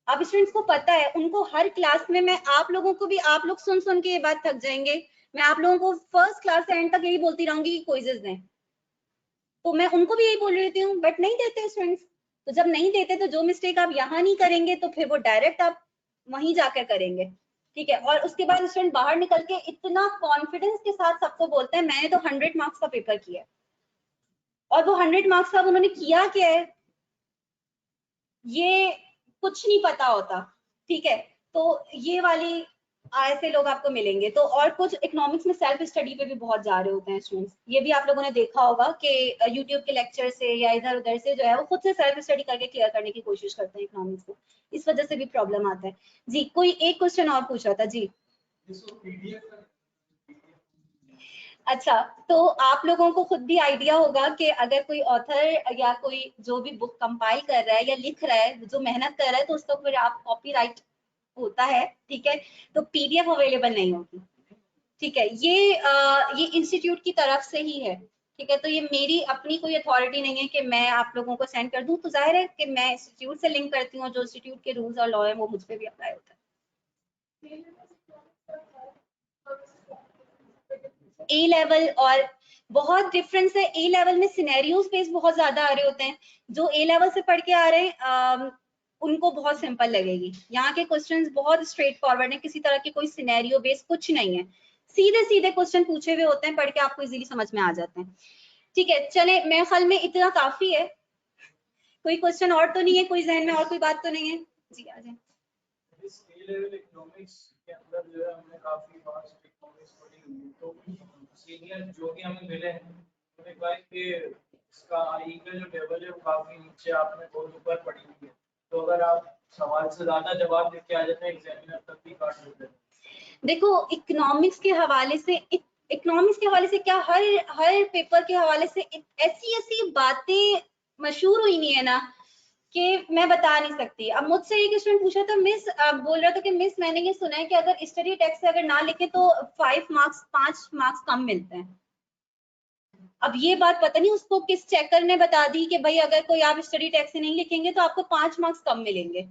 अब स्टूडेंट्स को पता है, उनको हर क्लास में मैं आप लोगों को भी, आप लोग सुन सुन के ये बात थक जाएंगे, मैं आप लोगों को फर्स्ट क्लास से एंड तक यही बोलती रहूंगी कि क्विजेस दें, तो मैं उनको भी यही बोल रही थी, बट नहीं देते स्टूडेंट्स। तो जब नहीं देते तो जो मिस्टेक आप यहाँ नहीं करेंगे तो फिर वो डायरेक्ट आप वहीं जाकर करेंगे, ठीक है? और उसके बाद स्टूडेंट बाहर निकल के इतना कॉन्फिडेंस के साथ सबको बोलते हैं मैंने तो 100 मार्क्स का पेपर किया, और वो 100 मार्क्स का उन्होंने किया क्या है ये कुछ नहीं पता होता, ठीक है? तो ये वाली ऐसे लोग आपको मिलेंगे। तो और कुछ इकोनॉमिक्स में सेल्फ स्टडी पे भी बहुत जा रहे होते हैं स्टूडेंट्स, ये भी आप लोगों ने देखा होगा कि यूट्यूब के लेक्चर से या इधर उधर से जो है वो खुद से सेल्फ स्टडी करके क्लियर करने की कोशिश करते हैं इकोनॉमिक्स को, इस वजह से भी प्रॉब्लम आता है। जी, कोई एक क्वेश्चन और पूछ रहा था। जी अच्छा, तो आप लोगों को खुद भी आइडिया होगा कि अगर कोई ऑथर या कोई जो भी बुक कंपाइल कर रहा है या लिख रहा है, जो मेहनत कर रहा है, तो उसको फिर आप कॉपीराइट होता है, ठीक है? तो पीडीएफ अवेलेबल नहीं होगी, ठीक है? ये इंस्टीट्यूट की तरफ से ही है, ठीक है? तो ये मेरी अपनी कोई अथॉरिटी नहीं है कि मैं आप लोगों को सेंड कर दूं, तो जाहिर है कि मैं इंस्टीट्यूट से लिंक करती हूँ, जो इंस्टीट्यूट के रूल्स और लॉ है वो मुझ पे भी अप्लाई होता है। ए लेवल और बहुत डिफरेंस है। ए लेवल में सिनेरियो स्पेस बहुत ज्यादा आ रहे होते हैं, जो ए लेवल से पढ़ के आ रहे हैं उनको बहुत सिंपल लगेगी। यहाँ के क्वेश्चंस बहुत स्ट्रेट फॉरवर्ड है, किसी तरह की कोई सिनेरियो बेस कुछ नहीं है, सीधे सीधे क्वेश्चन पूछे हुए होते हैं, पढ़ के आपको इजीली समझ में आ जाते हैं, ठीक है? चले, मेरे ख्याल में इतना काफी है। कोई क्वेश्चन और तो नहीं है? कोई जहन में और कोई बात तो नहीं है? जी आ जाए। इस ए लेवल इकोनॉमिक्स के अंदर जो है हमने काफी वास्ट इकोनॉमिक्स पढ़ी हुई है, तो सीनियर जो भी हमें मिले हैं उन्होंने कहा कि इसका आई का जो लेवल है वो काफी नीचे, आपने बहुत ऊपर पढ़ी हुई है, तो अगर आप सवाल से ज्यादा जवाब लेके आ जाते हैं एग्जामिनर तब भी काट लेते हैं। देखो, इकोनॉमिक्स के हवाले से, इकोनॉमिक्स के हवाले से क्या, हर पेपर के हवाले से ऐसी ऐसी बातें मशहूर हुई नहीं है ना कि मैं बता नहीं सकती। अब मुझसे एक स्टूडेंट पूछा था, मिस बोल रहा था कि मिस मैंने ये सुना है कि अगर स्टडी टेक्स्ट से अगर ना लिखे तो 5 मार्क्स कम मिलते हैं। अब ये बात पता नहीं उसको किस चेकर ने बता दी कि भाई अगर कोई आप स्टडी टेक्स्ट से नहीं लिखेंगे तो आपको 5 मार्क्स कम मिलेंगे।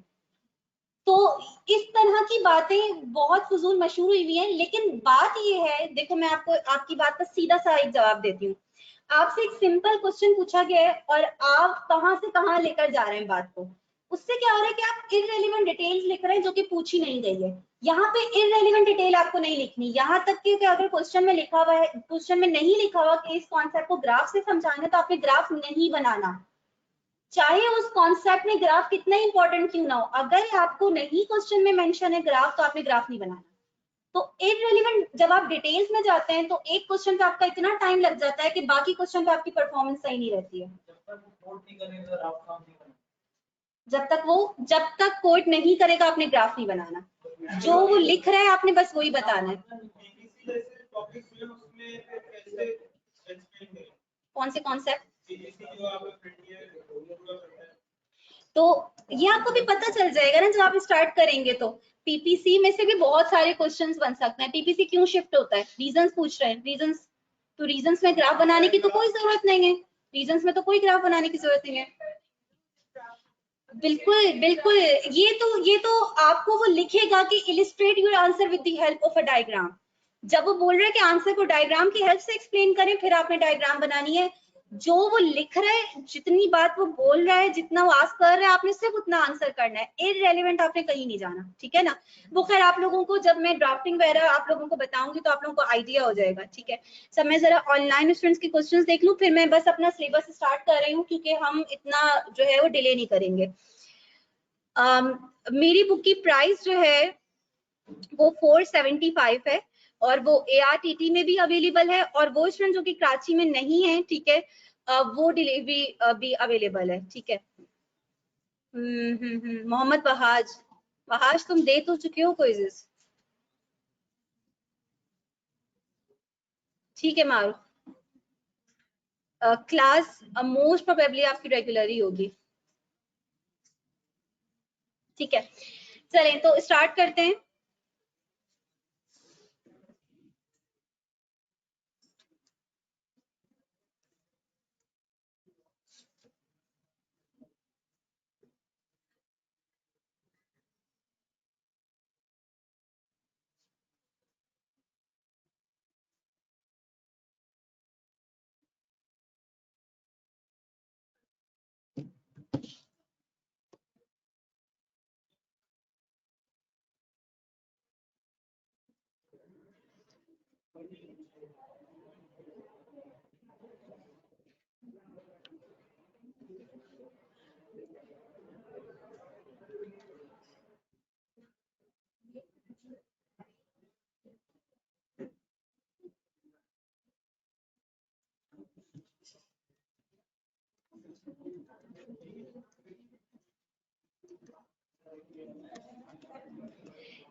तो इस तरह की बातें बहुत फजूल मशहूर हुई हैं। लेकिन बात ये है, देखो मैं आपको आपकी बात का सीधा सा एक जवाब देती हूँ। आपसे एक सिंपल क्वेश्चन पूछा गया है और आप कहां से कहां लेकर जा रहे हैं बात को। उससे क्या हो रहा है कि आप इररेलेवेंट डिटेल्स लिख रहे हैं जो कि पूछी नहीं गई है। यहाँ पे इररेलेवेंट डिटेल आपको नहीं लिखनी। यहाँ तक कि अगर क्वेश्चन में लिखा हुआ है, क्वेश्चन में नहीं लिखा हुआ कि इस कॉन्सेप्ट को ग्राफ से समझाना है, तो आपने ग्राफ नहीं बनाना, चाहे उस कॉन्सेप्ट में ग्राफ कितना इंपॉर्टेंट क्यों ना हो। अगर आपको नहीं क्वेश्चन में मेंशन है ग्राफ, तो आपने ग्राफ नहीं बनाना। तो इररिलेवेंट जब आप डिटेल्स में जाते हैं तो एक क्वेश्चन पे आपका इतना टाइम लग जाता है कि बाकी क्वेश्चन पे आपकी परफॉर्मेंस सही नहीं रहती है। जब तक कोड नहीं करेगा आपने ग्राफ नहीं बनाना। जो वो लिख रहा है आपने बस वही बताना है। कौन से कॉन्सेप्ट? तो ये आपको भी पता चल जाएगा ना जब आप स्टार्ट करेंगे। तो पीपीसी में से भी बहुत सारे क्वेश्चंस बन सकते हैं। पीपीसी क्यों शिफ्ट होता है? रीजंस पूछ रहे हैं, रीजंस। तो रीजंस में ग्राफ बनाने की तो कोई जरूरत नहीं है। रीजंस में तो कोई ग्राफ बनाने की जरूरत नहीं है। बिल्कुल बिल्कुल। ये तो आपको वो लिखेगा कि illustrate your answer with the help of a diagram. जब वो बोल रहा है कि आंसर को डायग्राम की हेल्प से एक्सप्लेन करें, फिर आपने डायग्राम बनानी है। जो वो लिख रहा है, जितनी बात वो बोल रहा है, जितना वो आस्क कर रहा है, आपने सिर्फ उतना आंसर करना है। इररेलेवेंट आपने कहीं नहीं जाना, ठीक है ना। वो खैर आप लोगों को जब मैं ड्राफ्टिंग वगैरह आप लोगों को बताऊंगी तो आप लोगों को आइडिया हो जाएगा, ठीक है। सब मैं जरा ऑनलाइन स्टूडेंट्स के क्वेश्चंस देख लूं, फिर मैं बस अपना सिलेबस स्टार्ट कर रही हूँ क्योंकि हम इतना जो है वो डिले नहीं करेंगे। मेरी बुक की प्राइस जो है वो 475 है और वो ARTT में भी अवेलेबल है। और वो स्टूडेंट जो कि कराची में नहीं है, ठीक है, वो डिलीवरी भी अवेलेबल है, ठीक है। मोहम्मद वहाज तुम दे तो चुके हो क्विज़ेस, ठीक है मारूफ। क्लास मोस्ट प्रोबेबली आपकी रेगुलर ही होगी, ठीक है। चलें तो स्टार्ट करते हैं।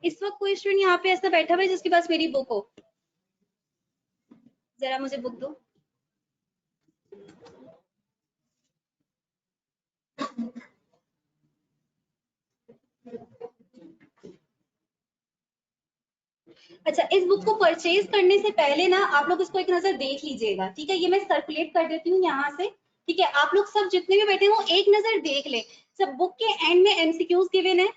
इस वक्त कोई स्टूडेंट यहाँ पे ऐसा बैठा हुआ है जिसके पास मेरी बुक हो? जरा मुझे बुक दो। अच्छा, इस बुक को परचेज करने से पहले ना आप लोग इसको एक नजर देख लीजिएगा, ठीक है। ये मैं सर्कुलेट कर देती हूँ यहाँ से, ठीक है। आप लोग सब जितने भी बैठे हो एक नजर देख ले। सब बुक के एंड में MCQs गिवन है,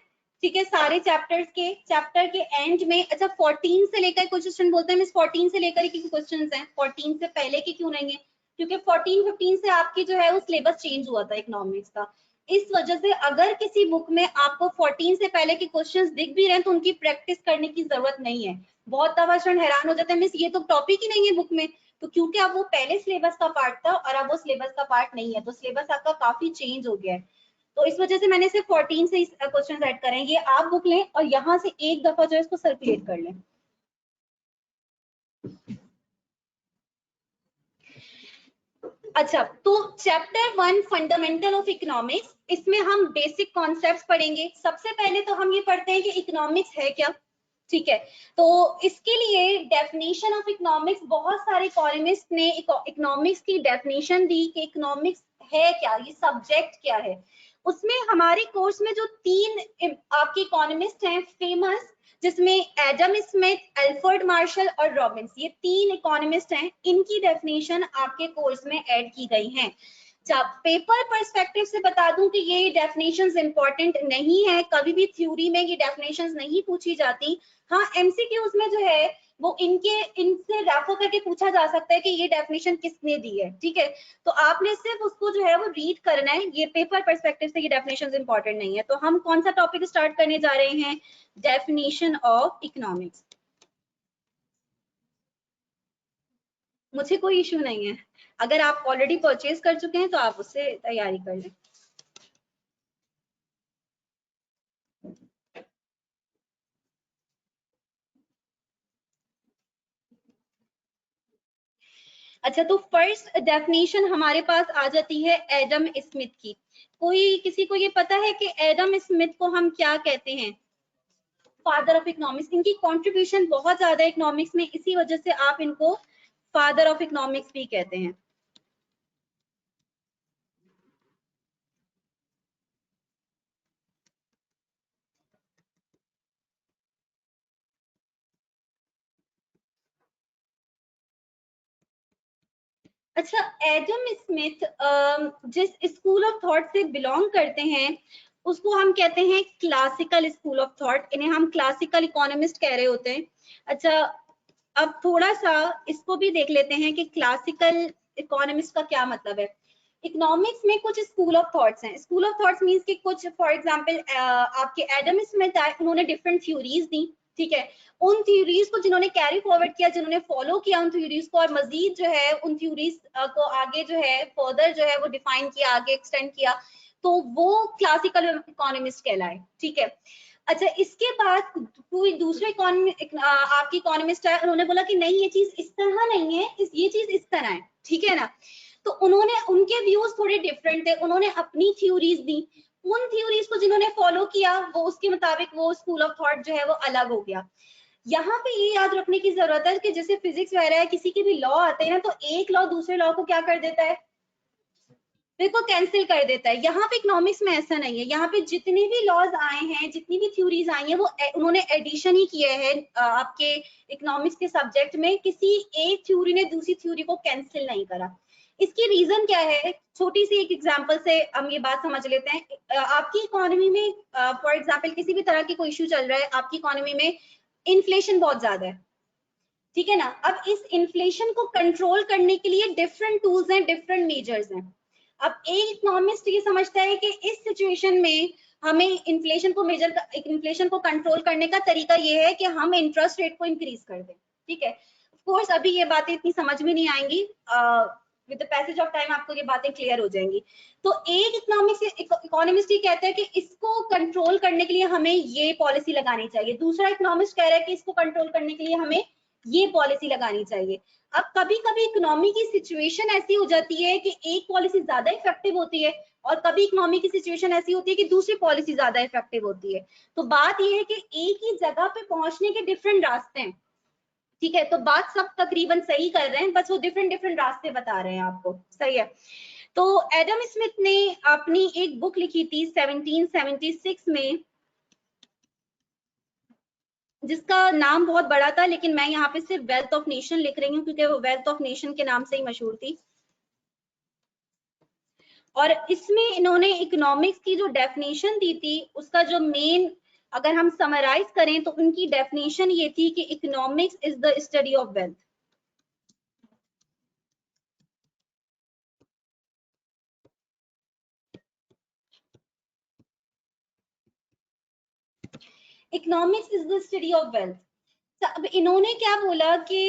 ठीक है, सारे चैप्टर्स के। चैप्टर के एंड में अच्छा 14 से लेकर, कुछ स्टूडेंट बोलते हैं मिस 14 से लेकर के क्वेश्चन हैं, 14 से पहले के क्यों नहीं है? क्योंकि 14-15 से आपकी जो है वो सिलेबस चेंज हुआ था इकोनॉमिक्स का। इस वजह से अगर किसी बुक में आपको 14 से पहले के क्वेश्चंस दिख भी रहे हैं तो उनकी प्रैक्टिस करने की जरूरत नहीं है। बहुत दफा स्टूडेंट हैरान हो जाते हैं मिस ये तो टॉपिक ही नहीं है बुक में। तो क्योंकि अब वो पहले सिलेबस का पार्ट था और अब वो सिलेबस का पार्ट नहीं है, तो सिलेबस आपका काफी चेंज हो गया है। तो इस वजह से मैंने सिर्फ 14 से क्वेश्चन ऐड करें। ये आप बुक लें और यहाँ से एक दफा जो है इसको सर्कुलेट कर लें। अच्छा, तो चैप्टर 1 फंडामेंटल ऑफ इकोनॉमिक्स, इसमें हम बेसिक कॉन्सेप्ट्स पढ़ेंगे। सबसे पहले तो हम ये पढ़ते हैं कि इकोनॉमिक्स है क्या, ठीक है। तो इसके लिए डेफिनेशन ऑफ इकोनॉमिक्स, बहुत सारे इकोनॉमिस्ट ने इकोनॉमिक्स की डेफिनेशन दी कि इकोनॉमिक्स है क्या, ये सब्जेक्ट क्या है। उसमें हमारे कोर्स में जो 3 आपके इकोनॉमिस्ट हैं फेमस, जिसमें एडम स्मिथ, एल्फ्रेड मार्शल और रॉबिन्स, ये 3 इकोनॉमिस्ट हैं, इनकी डेफिनेशन आपके कोर्स में ऐड की गई है। पेपर पर्सपेक्टिव से बता दूं कि ये डेफिनेशंस इंपॉर्टेंट नहीं है, कभी भी थ्योरी में ये डेफिनेशंस नहीं पूछी जाती। हाँ, एमसीक्यूज में जो है वो इनसे रेफर करके पूछा जा सकता है कि ये डेफिनेशन किसने दी है, ठीक है। तो आपने सिर्फ उसको जो है वो रीड करना है, ये पेपर पर्सपेक्टिव से ये डेफिनेशंस इंपॉर्टेंट नहीं है। तो हम कौन सा टॉपिक स्टार्ट करने जा रहे हैं? Definition of economics. मुझे कोई इश्यू नहीं है, अगर आप ऑलरेडी परचेज कर चुके हैं तो आप उससे तैयारी कर लें। अच्छा, तो फर्स्ट डेफिनेशन हमारे पास आ जाती है एडम स्मिथ की। किसी को ये पता है कि एडम स्मिथ को हम क्या कहते हैं? Father of economics. इनकी कंट्रीब्यूशन बहुत ज्यादा है इकोनॉमिक्स में, इसी वजह से आप इनको फादर ऑफ इकोनॉमिक्स भी कहते हैं। अच्छा, एडम स्मिथ जिस स्कूल ऑफ थॉट से बिलोंग करते हैं उसको हम कहते हैं क्लासिकल स्कूल ऑफ थॉट, इन्हें हम क्लासिकल इकोनॉमिस्ट कह रहे होते हैं। अच्छा, अब थोड़ा सा इसको भी देख लेते हैं कि क्लासिकल इकोनॉमिस्ट का क्या मतलब है। इकोनॉमिक्स में कुछ स्कूल ऑफ थॉट्स हैं। स्कूल ऑफ थॉट्स मींस कि कुछ, फॉर एग्जांपल आपके एडम स्मिथ आए, उन्होंने डिफरेंट थ्योरीज दी, ठीक है। उन थ्योरीज को जिन्होंने कैरी फॉरवर्ड किया, जिन्होंने फॉलो किया उन थ्योरीज को, और मजीद जो है उन थ्योरीज को आगे जो है फर्दर जो है वो डिफाइन किया, आगे एक्सटेंड किया, तो वो क्लासिकल इकोनॉमिस्ट कहलाए, ठीक है। अच्छा, इसके बाद कोई दूसरे आपकी इकोनॉमिस्ट है, उन्होंने बोला कि नहीं, ये चीज इस तरह नहीं है, ये चीज इस तरह है, ठीक है ना। तो उनके व्यूज थोड़े डिफरेंट थे, उन्होंने अपनी थ्योरीज दी, उन थ्योरीज को जिन्होंने फॉलो किया वो उसके मुताबिक वो स्कूल ऑफ थॉट जो है वो अलग हो गया। यहाँ पे ये याद रखने की जरूरत है कि जैसे फिजिक्स वगैरह है, किसी के भी लॉ आते हैं तो एक लॉ दूसरे लॉ को क्या कर देता है, को कैंसिल कर देता है। यहाँ पे इकोनॉमिक्स में ऐसा नहीं है, यहाँ पे जितने भी लॉज आए हैं, जितनी भी थ्योरीज आई हैं, वो उन्होंने एडिशन ही किए हैं आपके इकोनॉमिक्स के सब्जेक्ट में, किसी एक थ्योरी ने दूसरी थ्योरी को कैंसिल नहीं करा। इसकी रीजन क्या है? छोटी सी एक एग्जांपल से हम ये बात समझ लेते हैं। आपकी इकोनॉमी में फॉर एग्जांपल किसी भी तरह की कोई इश्यू चल रहा है, आपकी इकोनॉमी में इन्फ्लेशन बहुत ज्यादा है, ठीक है ना। अब इस इन्फ्लेशन को कंट्रोल करने के लिए डिफरेंट टूल्स हैं, डिफरेंट मेजर्स हैं। अब एक इकोनॉमिस्ट ये समझता है कि इस सिचुएशन में हमें इन्फ्लेशन को कंट्रोल करने का तरीका ये है कि हम इंटरेस्ट रेट को इंक्रीज कर दें, ठीक है। ऑफ कोर्स अभी ये बातें इतनी समझ में नहीं आएंगी, with the passage of time आपको ये बातें क्लियर हो जाएंगी। तो एक इकोनॉमिस्ट ये कहता है कि इसको कंट्रोल करने के लिए हमें ये पॉलिसी लगानी चाहिए, दूसरा इकोनॉमिस्ट कह रहा है कि इसको कंट्रोल करने के लिए हमें ये पॉलिसी लगानी चाहिए। अब कभी कभी इकोनॉमी की सिचुएशन ऐसी हो जाती है कि एक पॉलिसी ज्यादा इफेक्टिव होती है, और कभी इकोनॉमी की सिचुएशन ऐसी होती है कि दूसरी पॉलिसी ज्यादा इफेक्टिव होती है। तो बात यह है कि एक ही जगह पे पहुंचने के डिफरेंट रास्ते हैं, ठीक है। तो बात सब तकरीबन सही कर रहे हैं, बस वो डिफरेंट डिफरेंट रास्ते बता रहे हैं आपको, सही है। तो एडम स्मिथ ने अपनी एक बुक लिखी थी 1776 में, जिसका नाम बहुत बड़ा था, लेकिन मैं यहाँ पे सिर्फ वेल्थ ऑफ नेशन लिख रही हूँ क्योंकि वो वेल्थ ऑफ नेशन के नाम से ही मशहूर थी। और इसमें इन्होंने इकोनॉमिक्स की जो डेफिनेशन दी थी, उसका जो मेन, अगर हम समराइज करें तो उनकी डेफिनेशन ये थी कि economics is the study of wealth. Economics is the study of wealth. अब इन्होंने क्या बोला कि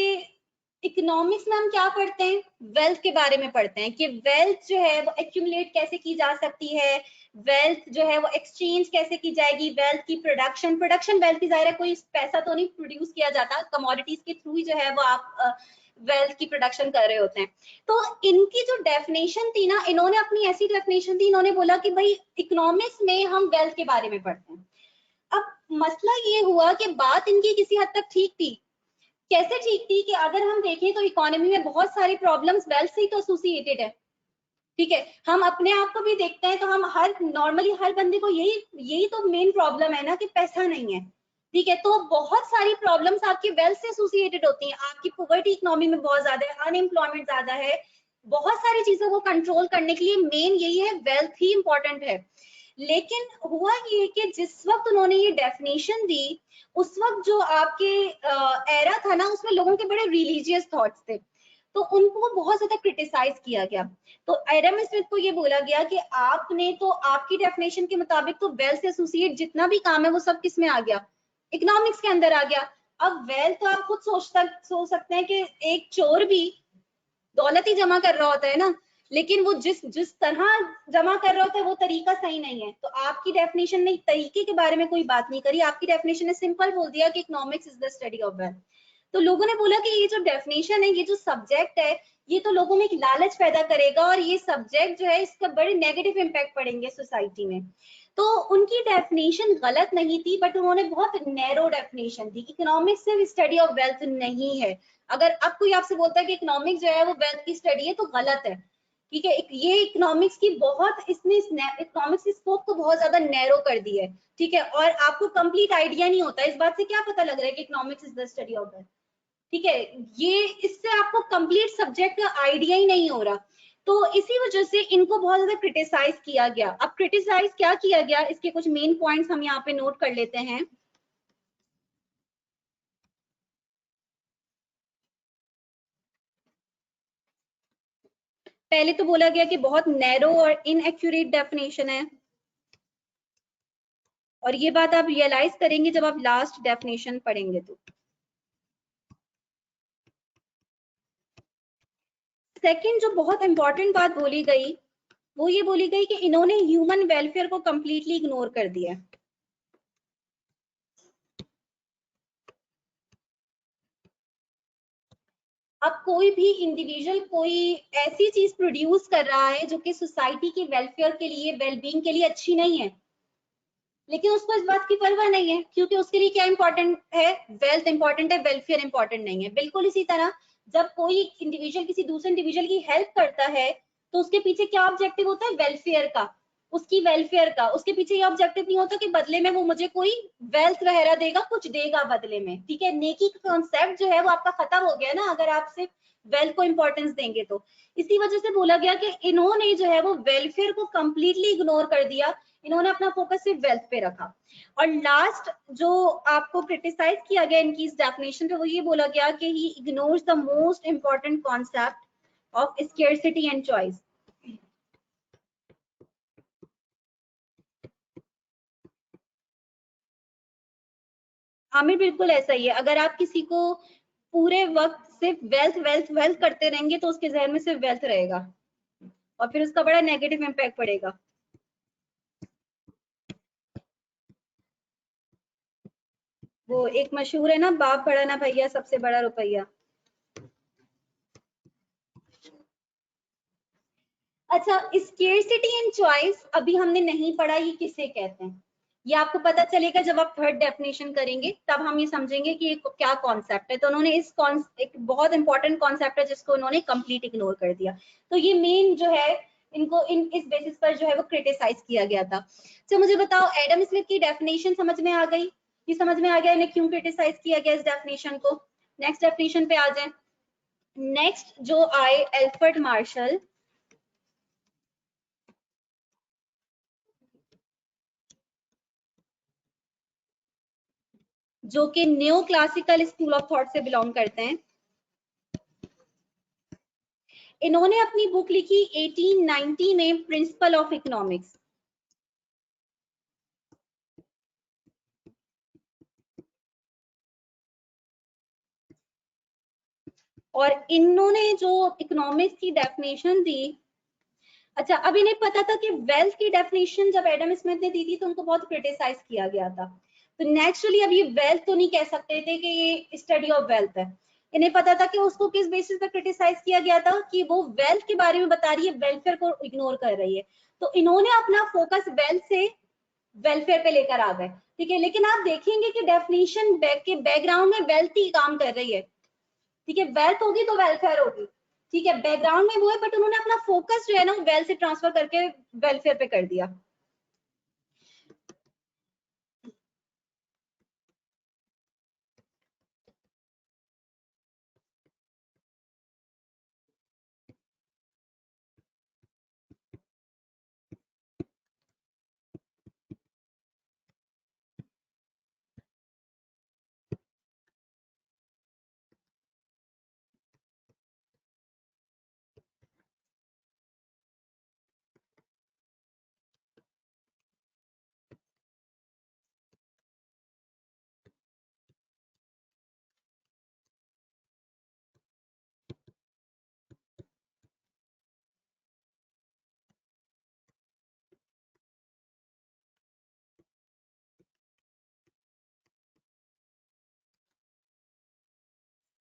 इकोनॉमिक्स में हम क्या पढ़ते हैं, वेल्थ के बारे में पढ़ते हैं कि वेल्थ जो है वो एक्यूमुलेट कैसे की जा सकती है, वेल्थ जो है वो एक्सचेंज कैसे की जाएगी, वेल्थ की प्रोडक्शन वेल्थ की, जाहिर है कोई पैसा तो नहीं प्रोड्यूस किया जाता, कमोडिटीज के थ्रू ही जो है वो आप वेल्थ की प्रोडक्शन कर रहे होते हैं। तो इनकी जो डेफिनेशन थी ना, इन्होंने अपनी ऐसी डेफिनेशन दी, इन्होंने बोला कि भाई इकोनॉमिक्स में हम वेल्थ के बारे में पढ़ते हैं। अब मसला ये हुआ कि बात इनकी किसी हद तक ठीक थी। कैसे ठीक थी कि अगर हम देखें तो इकोनॉमी में बहुत सारी प्रॉब्लम्स वेल्थ से ही तो एसोसिएटेड है, ठीक है, हम अपने आप को भी देखते हैं तो हम नॉर्मली हर बंदे को यही तो मेन प्रॉब्लम है ना कि पैसा नहीं है। ठीक है, तो बहुत सारी प्रॉब्लम्स आपकी वेल्थ से एसोसिएटेड होती हैं। आपकी पॉवर्टी इकोनॉमी में बहुत ज्यादा है, अनएम्प्लॉयमेंट ज्यादा है, बहुत सारी चीजों को कंट्रोल करने के लिए मेन यही है, वेल्थ ही इंपॉर्टेंट है। लेकिन हुआ ये कि जिस वक्त उन्होंने ये डेफिनेशन दी, उस वक्त जो आपके एरा था ना, उसमें लोगों के बड़े रिलीजियस थॉट्स थे, तो उनको बहुत ज्यादा क्रिटिसाइज किया गया। तो एडम स्मिथ को ये बोला गया कि आपने तो, आपकी डेफिनेशन के मुताबिक तो वेल्थ से एसोसिएट जितना भी काम है वो सब किस में आ गया, इकोनॉमिक्स के अंदर आ गया। अब वेल्थ तो आप खुद सोच सकते हैं कि एक चोर भी दौलत ही जमा कर रहा होता है ना, लेकिन वो जिस जिस तरह जमा कर रहा होता है वो तरीका सही नहीं है। तो आपकी डेफिनेशन ने तरीके के बारे में कोई बात नहीं करी, आपकी डेफिनेशन ने सिंपल बोल दिया कि economics is the study of wealth. तो लोगों ने बोला कि ये जो डेफिनेशन है, ये जो सब्जेक्ट है, ये तो लोगों में एक लालच पैदा करेगा और ये सब्जेक्ट जो है इसका बड़े नेगेटिव इम्पैक्ट पड़ेंगे सोसाइटी में। तो उनकी डेफिनेशन गलत नहीं थी, बट उन्होंने बहुत नैरो डेफिनेशन दी। इकोनॉमिक्स सिर्फ स्टडी ऑफ वेल्थ नहीं है। अगर अब कोई आपसे बोलता है कि इकोनॉमिक्स जो है वो वेल्थ की स्टडी है, तो गलत है। ठीक है, ये इकोनॉमिक्स की बहुत, इसने इकोनॉमिक्स की स्कोप को बहुत ज्यादा नैरो कर दी है। ठीक है, और आपको कंप्लीट आइडिया नहीं होता। इस बात से क्या पता लग रहा है कि economics is the study of wealth. ठीक है, ये इससे आपको कंप्लीट सब्जेक्ट का आइडिया ही नहीं हो रहा। तो इसी वजह से इनको बहुत ज्यादा क्रिटिसाइज किया गया। अब क्रिटिसाइज क्या किया गया, इसके कुछ मेन पॉइंट्स हम यहाँ पे नोट कर लेते हैं। पहले तो बोला गया कि बहुत नैरो और इनएक्यूरेट डेफिनेशन है, और ये बात आप रियलाइज करेंगे जब आप लास्ट डेफिनेशन पढ़ेंगे। तो सेकंड जो बहुत इंपॉर्टेंट बात बोली गई, वो ये बोली गई कि इन्होंने ह्यूमन वेलफेयर को कंप्लीटली इग्नोर कर दिया। अब कोई भी इंडिविजुअल कोई ऐसी चीज प्रोड्यूस कर रहा है जो कि सोसाइटी के वेलफेयर के लिए, वेलबींग के लिए अच्छी नहीं है, लेकिन उसको इस बात की परवाह नहीं है, क्योंकि उसके लिए क्या इंपॉर्टेंट है, वेल्थ इंपॉर्टेंट है, वेलफेयर इंपॉर्टेंट नहीं है। बिल्कुल इसी तरह जब कोई इंडिविजुअल किसी दूसरे इंडिविजुअल की हेल्प करता है, तो उसके पीछे क्या ऑब्जेक्टिव होता है, वेलफेयर का, उसकी वेलफेयर का। उसके पीछे ये ऑब्जेक्टिव नहीं होता कि बदले में वो मुझे कोई वेल्थ वगैरह देगा, कुछ देगा बदले में। ठीक है, नेकी का कॉन्सेप्ट जो है वो आपका खत्म हो गया ना, अगर आप सिर्फ वेल्थ को इंपॉर्टेंस देंगे तो। इसी वजह से बोला गया कि इन्होंने जो है वो वेलफेयर को कंप्लीटली इग्नोर कर दिया, इन्होंने अपना फोकस सिर्फ वेल्थ पे रखा। और लास्ट जो आपको क्रिटिसाइज किया गया इनकी इस डेफिनेशन पे, वो ये बोला गया कि he ignores the most important concept of scarcity and choice. Aamir बिल्कुल ऐसा ही है। अगर आप किसी को पूरे वक्त सिर्फ वेल्थ वेल्थ वेल्थ करते रहेंगे, तो उसके जहन में सिर्फ वेल्थ रहेगा और फिर उसका बड़ा नेगेटिव इम्पैक्ट पड़ेगा। वो एक मशहूर है ना, बाप बड़ा ना भैया, सबसे बड़ा रुपया। अच्छा, स्केर्सिटी एंड चॉइस अभी हमने नहीं पढ़ा, ये किसे कहते हैं, ये आपको पता चलेगा जब आप थर्ड डेफिनेशन करेंगे, तब हम ये समझेंगे कि ये क्या कॉन्सेप्ट है। तो उन्होंने एक बहुत इंपॉर्टेंट कॉन्सेप्ट है जिसको उन्होंने कंप्लीट इग्नोर कर दिया। तो ये मेन जो है, इनको इस बेसिस पर जो है वो क्रिटिसाइज किया गया था। तो मुझे बताओ, एडम स्मिथ की डेफिनेशन समझ में आ गई, ये समझ में आ गया इन्हें क्यों क्रिटिसाइज किया गया इस डेफिनेशन को। नेक्स्ट डेफिनेशन पे आ जाए। नेक्स्ट जो आए एल्फ्रेड मार्शल, जो कि new classical school of thought से बिलोंग करते हैं। इन्होंने अपनी बुक लिखी 1890 में, प्रिंसिपल ऑफ इकोनॉमिक्स। और इन्होंने जो इकोनॉमिक्स की डेफिनेशन दी, अच्छा अब इन्हें पता था कि वेल्थ की डेफिनेशन जब एडम स्मिथ ने दी थी तो उनको बहुत क्रिटिसाइज किया गया था। तो नेचुरली अब ये वेल्थ तो नहीं कह सकते थे कि ये स्टडी ऑफ वेल्थ है। इन्हें पता था कि उसको किस बेसिस पर क्रिटिसाइज किया गया था, कि वो वेल्थ के बारे में बता रही है, वेलफेयर को इग्नोर कर रही है। तो इन्होंने अपना फोकस वेल्थ से वेलफेयर पे लेकर आ गए। ठीक है, लेकिन आप देखेंगे कि डेफिनेशन के बैकग्राउंड में वेल्थ ही काम कर रही है। ठीक है, वेल्थ होगी तो वेलफेयर होगी। ठीक है, बैकग्राउंड में वो है, बट उन्होंने अपना फोकस जो है ना वेल्थ से ट्रांसफर करके वेलफेयर पे कर दिया।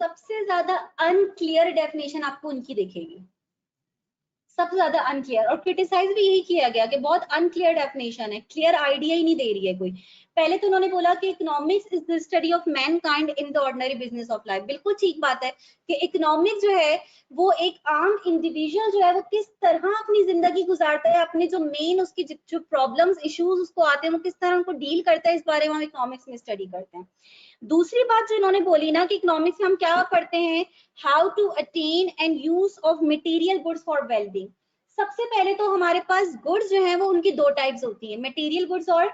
सबसे ज्यादा अनक्लियर डेफिनेशन आपको उनकी दिखेगी, सबसे ज्यादा अनक्लियर, और क्रिटिसाइज भी यही किया गया कि बहुत अनक्लियर डेफिनेशन है, क्लियर आइडिया ही नहीं दे रही है कोई। पहले तो उन्होंने बोला कि economics is the study of Mankind in the ordinary business of life. बिल्कुल ठीक बात है कि इकोनॉमिक्स जो है वो एक आम इंडिविजुअल जो है वो किस तरह अपनी जिंदगी गुजारता है, अपने जो मेन उसकी जो प्रॉब्लम्स इश्यूज उसको आते हैं वो किस तरह उनको डील करता है, इस बारे में हम इकोनॉमिक्स में स्टडी करते हैं। दूसरी बात जो इन्होंने बोली ना कि इकोनॉमिक्स में हम क्या पढ़ते हैं, how to attain and use of material goods for wellbeing. सबसे पहले तो हमारे पास गुड्स जो है वो उनकी दो टाइप्स होती है, मटेरियल गुड्स और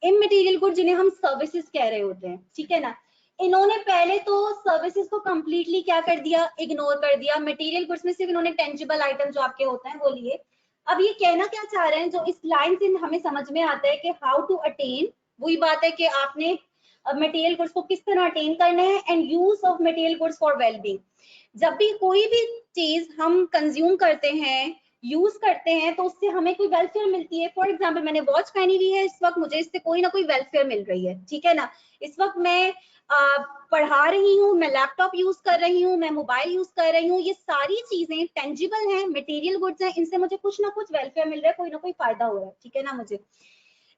इमटेरियल गुड्स, जिन्हें हम सर्विसेज कह रहे होते हैं, ठीक है ना। इन्होंने पहले तो सर्विसेज को कंप्लीटली क्या कर दिया, इग्नोर कर दिया। मटेरियल गुड्स में सिर्फ इन्होंने टेंजिबल आइटम जो आपके होते हैं वो लिए। अब ये कहना क्या चाह रहे हैं, जो इस लाइन से हमें समझ में आता है कि हाउ टू अटेन, वही बात है कि आपने मटेरियल गुड्स को किस तरह अटेन करना है, and use of material goods for wellbeing. जब भी कोई भी चीज हम कंज्यूम करते हैं, यूज करते हैं, तो उससे हमें कोई वेलफेयर मिलती है। फॉर एग्जाम्पल मैंने वॉच पहनी हुई है इस वक्त, मुझे इससे कोई ना कोई वेलफेयर मिल रही है, ठीक है ना। इस वक्त मैं पढ़ा रही हूँ, मैं लैपटॉप यूज कर रही हूँ, मैं मोबाइल यूज कर रही हूँ, ये सारी चीजें टेंजिबल हैं, मटेरियल गुड्स हैं, इनसे मुझे कुछ ना कुछ वेलफेयर मिल रहा है, कोई ना कोई फायदा हो रहा है, ठीक है ना मुझे।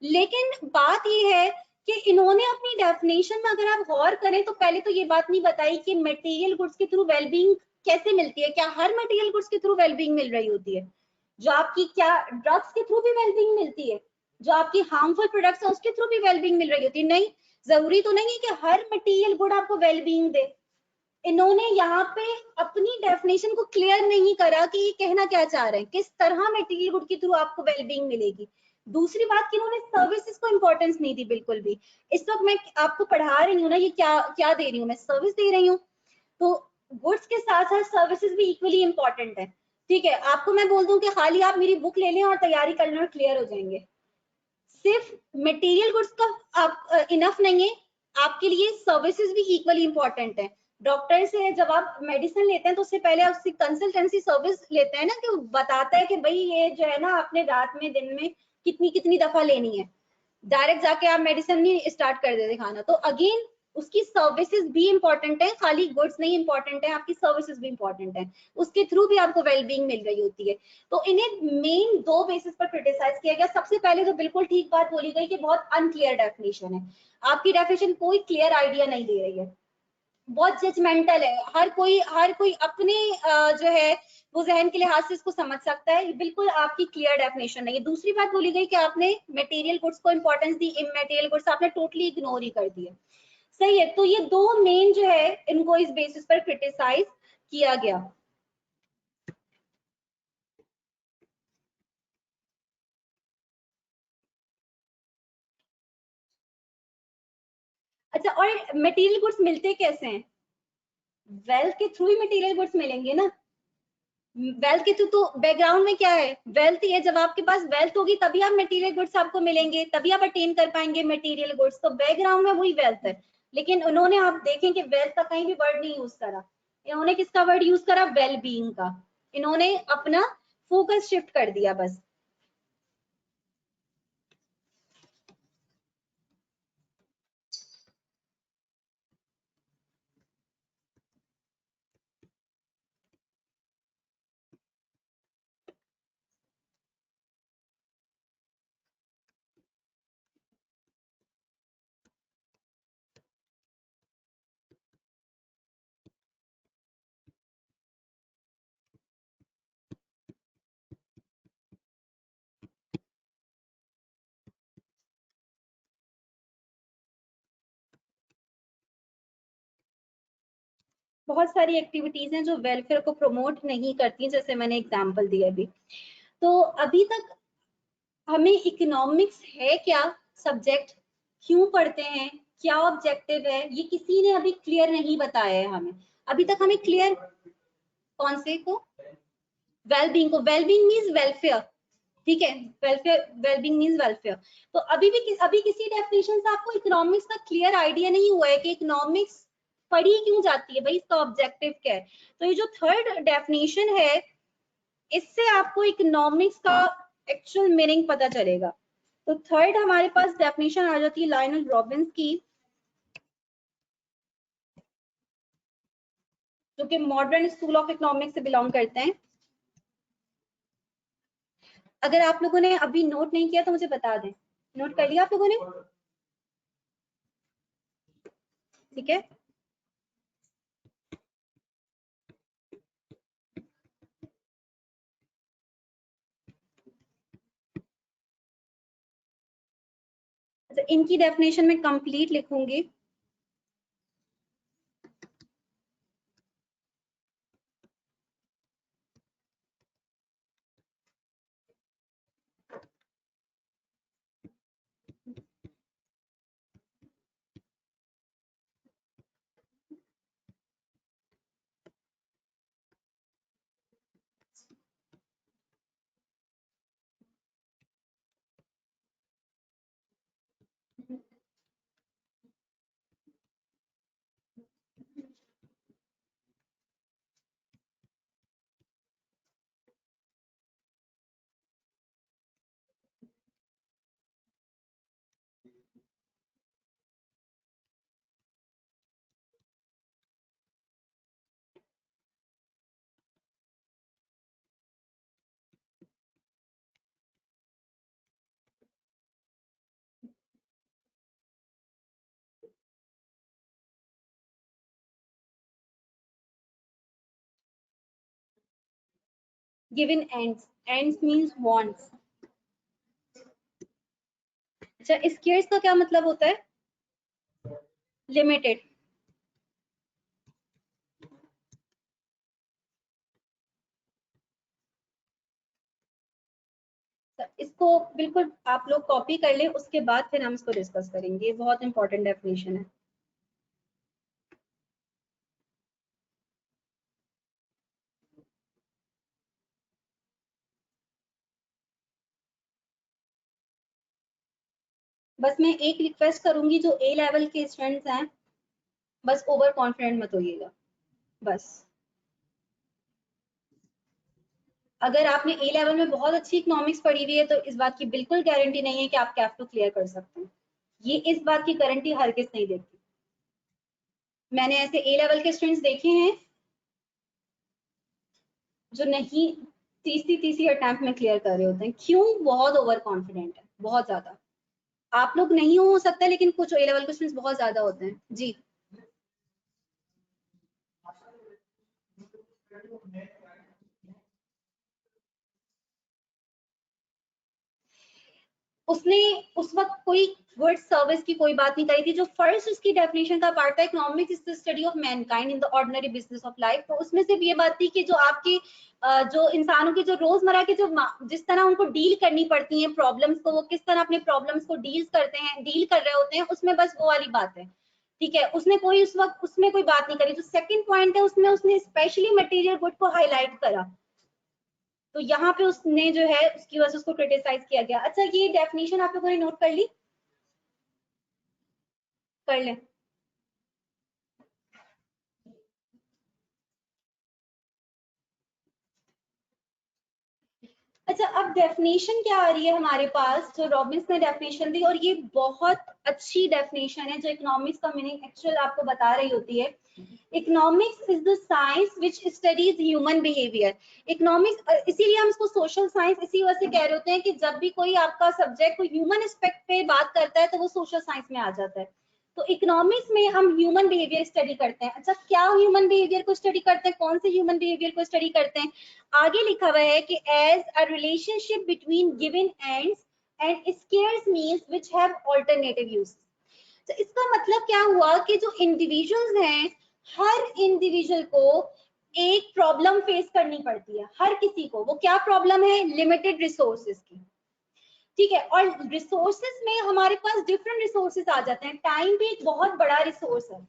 लेकिन बात ये है कि इन्होंने अपनी डेफिनेशन में अगर आप गौर करें तो पहले तो ये बात नहीं बताई कि मटेरियल गुड्स के थ्रू वेलबींग कैसे मिलती है। क्या हर मटेरियल गुड्स के थ्रू वेलबींग मिल रही होती है? जो आपकी क्या ड्रग्स के थ्रू भी वेलबींग मिलती है? जो आपकी हार्मफुल प्रोडक्ट्स है उसके थ्रू भी वेलबींग मिल रही होती है? नहीं, जरूरी तो नहीं है कि हर मटेरियल गुड आपको वेलबींग दे। इन्होंने यहाँ पे अपनी डेफिनेशन को क्लियर नहीं करा कि ये कहना क्या चाह रहे हैं, किस तरह मटेरियल गुड के थ्रू आपको वेलबींग मिलेगी। दूसरी बात कि इन्होंने सर्विसेज को इंपॉर्टेंस नहीं दी बिल्कुल भी। इस वक्त मैं आपको पढ़ा रही हूँ ना, ये क्या क्या दे रही हूँ, मैं सर्विस दे रही हूँ। तो गुड्स के साथ साथ सर्विसेज भी इक्वली इंपॉर्टेंट है, ठीक है। आपको मैं बोल दूं कि खाली आप मेरी बुक ले लें और तैयारी कर लें और क्लियर हो जाएंगे, सिर्फ मटेरियल गुड्स का आप इनफ नहीं है, आपके लिए सर्विसेज भी इक्वली इंपॉर्टेंट है। डॉक्टर से जब आप मेडिसिन लेते हैं तो उससे पहले आप उसकी कंसल्टेंसी सर्विस लेते हैं ना, कि वो बताता है कि भाई ये जो है ना आपने रात में दिन में कितनी कितनी दफा लेनी है। डायरेक्ट जाके आप मेडिसिन नहीं स्टार्ट कर देते खाना। तो अगेन उसकी सर्विसेज भी इंपॉर्टेंट है, खाली गुड्स नहीं इंपॉर्टेंट है, आपकी सर्विसेज भी इंपॉर्टेंट है, उसके थ्रू भी आपको वेलबींग मिल रही होती है। तो इन्हें मेन दो बेसिस पर क्रिटिसाइज किया गया। सबसे पहले तो बिल्कुल ठीक बात बोली गई कि बहुत अनक्लियर डेफिनेशन है, आपकी डेफिनेशन कोई क्लियर आइडिया नहीं दे रही है, बहुत जजमेंटल है। हर कोई अपने जो है वो जहन के लिहाज से इसको समझ सकता है, ये बिल्कुल आपकी क्लियर डेफिनेशन नहीं है। दूसरी बात बोली गई कि आपने मटेरियल गुड्स को इंपॉर्टेंस दी, इमटेरियल गुड्स आपने टोटली इग्नोर ही कर दिए। सही है, तो ये दो मेन जो है इनको इस बेसिस पर क्रिटिसाइज किया गया। अच्छा, और मटेरियल गुड्स मिलते कैसे हैं? वेल्थ के थ्रू ही मटेरियल गुड्स मिलेंगे ना। वेल्थ के थ्रू तो बैकग्राउंड में क्या है, वेल्थ ही है। जब आपके पास वेल्थ होगी तभी आप मटेरियल गुड्स आपको मिलेंगे, तभी आप अटेन कर पाएंगे मटेरियल गुड्स। तो बैकग्राउंड में वही वेल्थ है। लेकिन उन्होंने, आप देखें कि वेल्थ का कहीं भी वर्ड नहीं यूज करा, इन्होंने किसका वर्ड यूज करा, वेल बीइंग का। इन्होंने अपना फोकस शिफ्ट कर दिया बस। बहुत सारी एक्टिविटीज हैं जो वेलफेयर को प्रमोट नहीं करती, जैसे मैंने एग्जांपल दिया अभी। तो अभी तक हमें इकोनॉमिक्स है क्या सब्जेक्ट, क्यों पढ़ते हैं, क्या ऑब्जेक्टिव है, ये किसी ने अभी क्लियर नहीं बताया है हमें। अभी तक हमें क्लियर कौन से को, वेलबींग को, वेलबींग मीन्स वेलफेयर, ठीक है, वेलफेयर, वेलबींग मीन्स वेलफेयर। तो अभी किसी डेफिनेशन से आपको इकोनॉमिक्स का क्लियर आइडिया नहीं हुआ है कि इकोनॉमिक्स पढ़ी क्यों जाती है भाई, इसका ऑब्जेक्टिव क्या है। तो ये जो थर्ड डेफिनेशन है, इससे आपको इकोनॉमिक्स का एक्चुअल मीनिंग पता चलेगा। तो थर्ड हमारे पास डेफिनेशन आ जाती है लायनल रॉबिन्स की, जो कि मॉडर्न स्कूल ऑफ इकोनॉमिक्स से बिलोंग करते हैं। अगर आप लोगों ने अभी नोट नहीं किया तो मुझे बता दें, नोट कर लिया आप लोगों ने, ठीक है। अच्छा, इनकी डेफिनेशन में कंप्लीट लिखूंगी। Given ends, ends means wants. अच्छा, स्केर्स का क्या मतलब होता है, लिमिटेड। इसको बिल्कुल आप लोग कॉपी कर लें, उसके बाद फिर हम इसको डिस्कस करेंगे, ये बहुत इंपॉर्टेंट डेफिनेशन है। बस मैं एक रिक्वेस्ट करूंगी, जो ए लेवल के स्टूडेंट्स हैं, बस ओवर कॉन्फिडेंट मत होइएगा। बस अगर आपने ए लेवल में बहुत अच्छी इकोनॉमिक्स पढ़ी हुई है तो इस बात की बिल्कुल गारंटी नहीं है कि आप कैफ टू क्लियर कर सकते हैं, ये इस बात की गारंटी हर किस नहीं देती। मैंने ऐसे ए लेवल के स्टूडेंट्स देखे हैं जो नहीं तीसरी अटेम्प्ट में क्लियर कर रहे होते हैं। क्यों? बहुत ओवर कॉन्फिडेंट है, बहुत ज्यादा। आप लोग नहीं हो सकता, लेकिन कुछ ए लेवल के स्टूडेंट्स बहुत ज्यादा होते हैं जी। उसने उस वक्त कोई गुड सर्विस की कोई बात नहीं करी थी। जो फर्स्ट उसकी डेफिनेशन का पार्ट था, economics is the study of Mankind in the ordinary business of life, तो उसमें सिर्फ ये बात थी कि जो आपकी जो इंसानों की जो रोजमर्रा की जो जिस तरह उनको डील करनी पड़ती है प्रॉब्लम्स को, वो किस तरह अपने प्रॉब्लम्स को डील करते हैं, डील कर रहे होते हैं, उसमें बस वो वाली बात है, ठीक है। उसने कोई उस वक्त उसमें कोई बात नहीं करी। जो सेकंड पॉइंट है उसमें उसने स्पेशली मटेरियल गुड को हाईलाइट करा, तो यहाँ पे उसने जो है उसकी वजह से उसको क्रिटिसाइज किया गया। अच्छा, ये डेफिनेशन आप लोगों ने नोट कर ली, कर लें। अच्छा, अब डेफिनेशन क्या आ रही है हमारे पास, जो रॉबिन्स ने डेफिनेशन दी, और ये बहुत अच्छी डेफिनेशन है जो इकोनॉमिक्स का मीनिंग एक्चुअल आपको बता रही होती है। Economics is the science which studies human behaviour. Economics, इसीलिए हम इसको सोशल साइंस इसी वजह से कह रहे होते हैं कि जब भी कोई आपका सब्जेक्ट कोई ह्यूमन एस्पेक्ट पे बात करता है तो वो सोशल साइंस में आ जाता है। तो इकोनॉमिक्स में हम ह्यूमन बिहेवियर स्टडी करते हैं। अच्छा, क्या ह्यूमन बिहेवियर को स्टडी करते हैं, कौन से ह्यूमन बिहेवियर को स्टडी करते हैं? आगे लिखा हुआ है कि as a relationship between given ends and scarce means which have alternative use. तो इसका मतलब क्या हुआ कि जो इंडिविजुअल्स हैं, हर इंडिविजुअल को एक प्रॉब्लम फेस करनी पड़ती है, हर किसी को। वो क्या प्रॉब्लम है? लिमिटेड रिसोर्सेज की, ठीक है। और रिसोर्सेज में हमारे पास डिफरेंट रिसोर्सेज आ जाते हैं। टाइम भी एक बहुत बड़ा रिसोर्स है,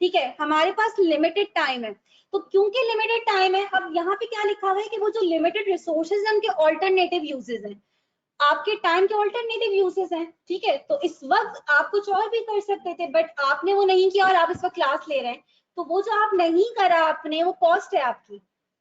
ठीक है। हमारे पास लिमिटेड टाइम है, तो क्योंकि लिमिटेड टाइम है, अब यहाँ पे क्या लिखा हुआ है कि वो जो लिमिटेड रिसोर्सेज है उनके ऑल्टरनेटिव यूजेस हैं। आपके टाइम के ऑल्टरनेटिव यूजेस हैं, ठीक है। तो इस वक्त आप कुछ और भी कर सकते थे, बट आपने वो नहीं किया और आप इस वक्त क्लास ले रहे हैं। तो वो जो आप नहीं करा आपने, वो कॉस्ट है आपकी,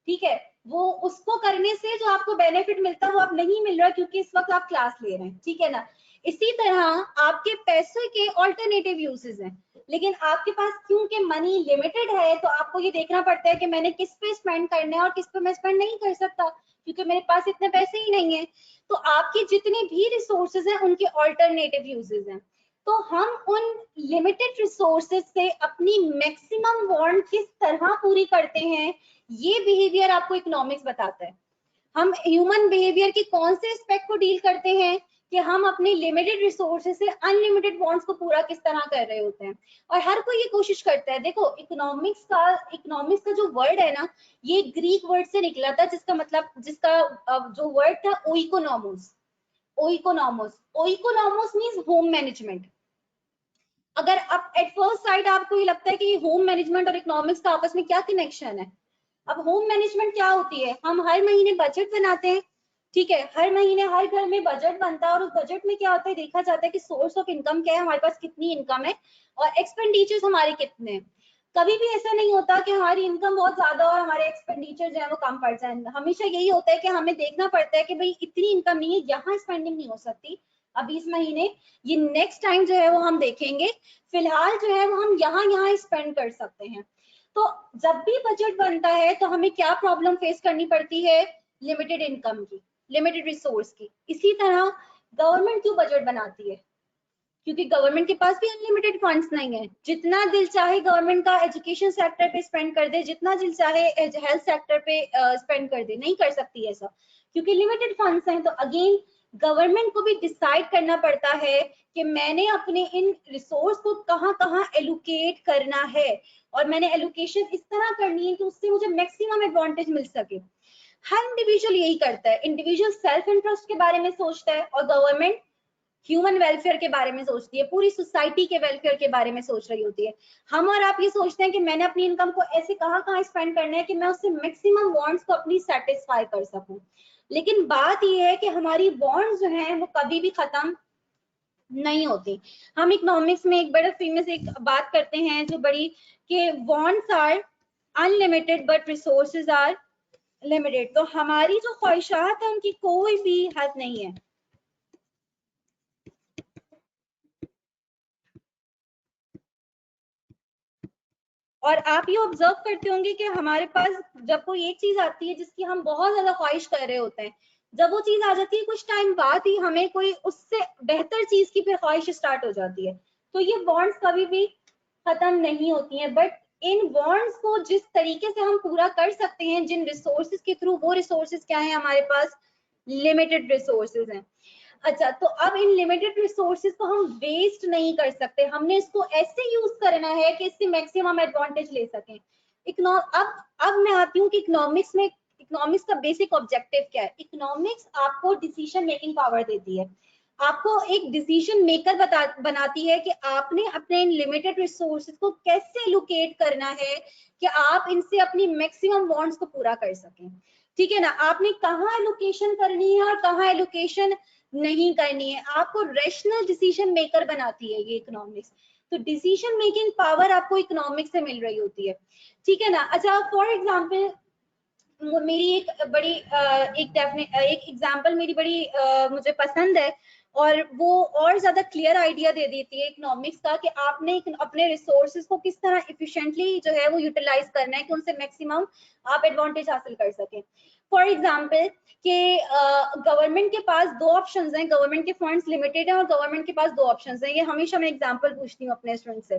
ठीक है। वो उसको करने से जो आपको बेनिफिट मिलता है वो आप नहीं मिल रहा, क्योंकि इस वक्त आप क्लास ले रहे हैं, ठीक है ना। इसी तरह आपके पैसे के ऑल्टरनेटिव यूजेस हैं, लेकिन आपके पास क्योंकि मनी लिमिटेड है, तो आपको ये देखना पड़ता है कि मैंने किस पे स्पेंड करना है और किस पे मैं स्पेंड नहीं कर सकता, क्योंकि मेरे पास इतने पैसे ही नहीं है। तो आपके जितने भी रिसोर्सेज हैं उनके ऑल्टरनेटिव यूजेस हैं। तो हम उन लिमिटेड रिसोर्सेज से अपनी मैक्सिमम वांट किस तरह पूरी करते हैं, ये बिहेवियर आपको इकोनॉमिक्स बताता है। हम ह्यूमन बिहेवियर की कौन से एस्पेक्ट को डील करते हैं कि हम अपनी लिमिटेड रिसोर्सेज से अनलिमिटेड वांट्स को पूरा किस तरह कर रहे होते हैं। और हर कोई ये कोशिश करता है। देखो, इकोनॉमिक्स का जो वर्ड है ना, ये ग्रीक वर्ड से निकला था, जिसका मतलब, जिसका जो वर्ड था ओइकोनॉमोस। ओइकोनॉमोस ओइकोनॉमोस मींस होम मैनेजमेंट। अगर अब एट फर्स्ट साइड आपको ये लगता है कि होम मैनेजमेंट और इकोनॉमिक्स का आपस में क्या कनेक्शन है, अब होम मैनेजमेंट क्या होती है? हम हर महीने बजट बनाते हैं, ठीक है। हर महीने हर घर में बजट बनता है, और उस बजट में क्या होता है, देखा जाता है कि सोर्स ऑफ इनकम क्या है, हमारे पास कितनी इनकम है और एक्सपेंडिचर्स हमारे कितने हैं। कभी भी ऐसा नहीं होता कि हमारी इनकम बहुत ज्यादा और हमारे एक्सपेंडिचर जो है वो कम पड़ जाए। हमेशा यही होता है कि हमें देखना पड़ता है कि भाई इतनी इनकम नहीं है, यहाँ स्पेंडिंग नहीं हो सकती अभी इस महीने, ये नेक्स्ट टाइम जो है वो हम देखेंगे, फिलहाल जो है वो हम यहाँ यहाँ स्पेंड कर सकते हैं। तो जब भी बजट बनता है तो हमें क्या प्रॉब्लम फेस करनी पड़ती है? लिमिटेड इनकम की, लिमिटेड रिसोर्स की। इसी तरह गवर्नमेंट क्यों बजट बनाती है? क्योंकि गवर्नमेंट के पास भी अनलिमिटेड फंड्स नहीं है। जितना दिल चाहे गवर्नमेंट का एजुकेशन सेक्टर पे स्पेंड कर दे, जितना दिल चाहे हेल्थ सेक्टर पे स्पेंड कर दे, नहीं कर सकती ऐसा, क्योंकि लिमिटेड फंड्स हैं। तो अगेन गवर्नमेंट को भी डिसाइड करना पड़ता है कि मैंने अपने इन रिसोर्स को कहाँ कहाँ एलोकेट करना है, और मैंने एलोकेशन इस तरह करनी है कि उससे मुझे मैक्सिमम एडवांटेज मिल सके। हर इंडिविजुअल यही करता है। इंडिविजुअल सेल्फ इंटरेस्ट के बारे में सोचता है, और गवर्नमेंट ह्यूमन वेलफेयर के बारे में सोचती है, पूरी सोसाइटी के वेलफेयर के बारे में सोच रही होती है। हम और आप ये सोचते हैं कि मैंने अपनी इनकम को ऐसे कहाँ कहाँ स्पेंड करना है कि मैं उससे मैक्सिमम वांट्स को अपनी सेटिस्फाई कर सकूं। लेकिन बात ये है कि हमारी वांट्स जो हैं वो कभी भी खत्म नहीं होती। हम इकोनॉमिक्स में एक बड़ा फेमस एक बात करते हैं जो बड़ी, कि wants are unlimited but resources are limited. तो हमारी जो ख्वाहिशात है उनकी कोई भी हद नहीं है। और आप ये ऑब्जर्व करते होंगे कि हमारे पास जब कोई एक चीज आती है जिसकी हम बहुत ज्यादा ख्वाहिश कर रहे होते हैं, जब वो चीज आ जाती है कुछ टाइम बाद ही हमें कोई उससे बेहतर चीज की फिर ख्वाहिश स्टार्ट हो जाती है। तो ये बॉन्ड्स कभी भी खत्म नहीं होती हैं, बट इन बॉन्ड्स को जिस तरीके से हम पूरा कर सकते हैं, जिन रिसोर्सेज के थ्रू, वो रिसोर्सेज क्या है हमारे पास? लिमिटेड रिसोर्सेज हैं। अच्छा, तो अब इन लिमिटेड रिसोर्सेज को हम वेस्ट नहीं कर सकते, हमने इसको ऐसे यूज करना है कि इससे मैक्सिमम एडवांटेज ले सकें। अब मैं आती हूँ कि इकोनॉमिक्स का बेसिक ऑब्जेक्टिव क्या है। इकोनॉमिक्स आपको डिसीजन मेकिंग पावर देती है, आपको एक डिसीजन मेकर बनाती है कि आपने अपने इन लिमिटेड रिसोर्सेज को कैसे लोकेट करना है कि आप इनसे अपनी मैक्सिमम वांट्स को पूरा कर सकें, ठीक है ना। आपने कहाँ एलोकेशन करनी है और कहाँ एलोकेशन नहीं करनी है, आपको रैशनल डिसीजन मेकर बनाती है ये इकोनॉमिक्स। तो डिसीजन मेकिंग पावर आपको इकोनॉमिक्स से मिल रही होती है, ठीक है ना। अच्छा, फॉर एग्जांपल मेरी एक एग्जांपल मेरी बड़ी मुझे पसंद है, और वो और ज्यादा क्लियर आइडिया दे देती है इकोनॉमिक्स का कि आपने अपने रिसोर्सेज को किस तरह इफिशिएंटली जो है वो यूटिलाइज करना है कि उनसे मैक्सिमम आप एडवांटेज हासिल कर सकें। फॉर एग्जाम्पल कि गवर्नमेंट के पास दो ऑप्शंस हैं, गवर्नमेंट के फंड्स लिमिटेड हैं और गवर्नमेंट के पास दो ऑप्शंस हैं। ये हमेशा मैं एग्जांपल पूछती हूँ अपने स्टूडेंट से।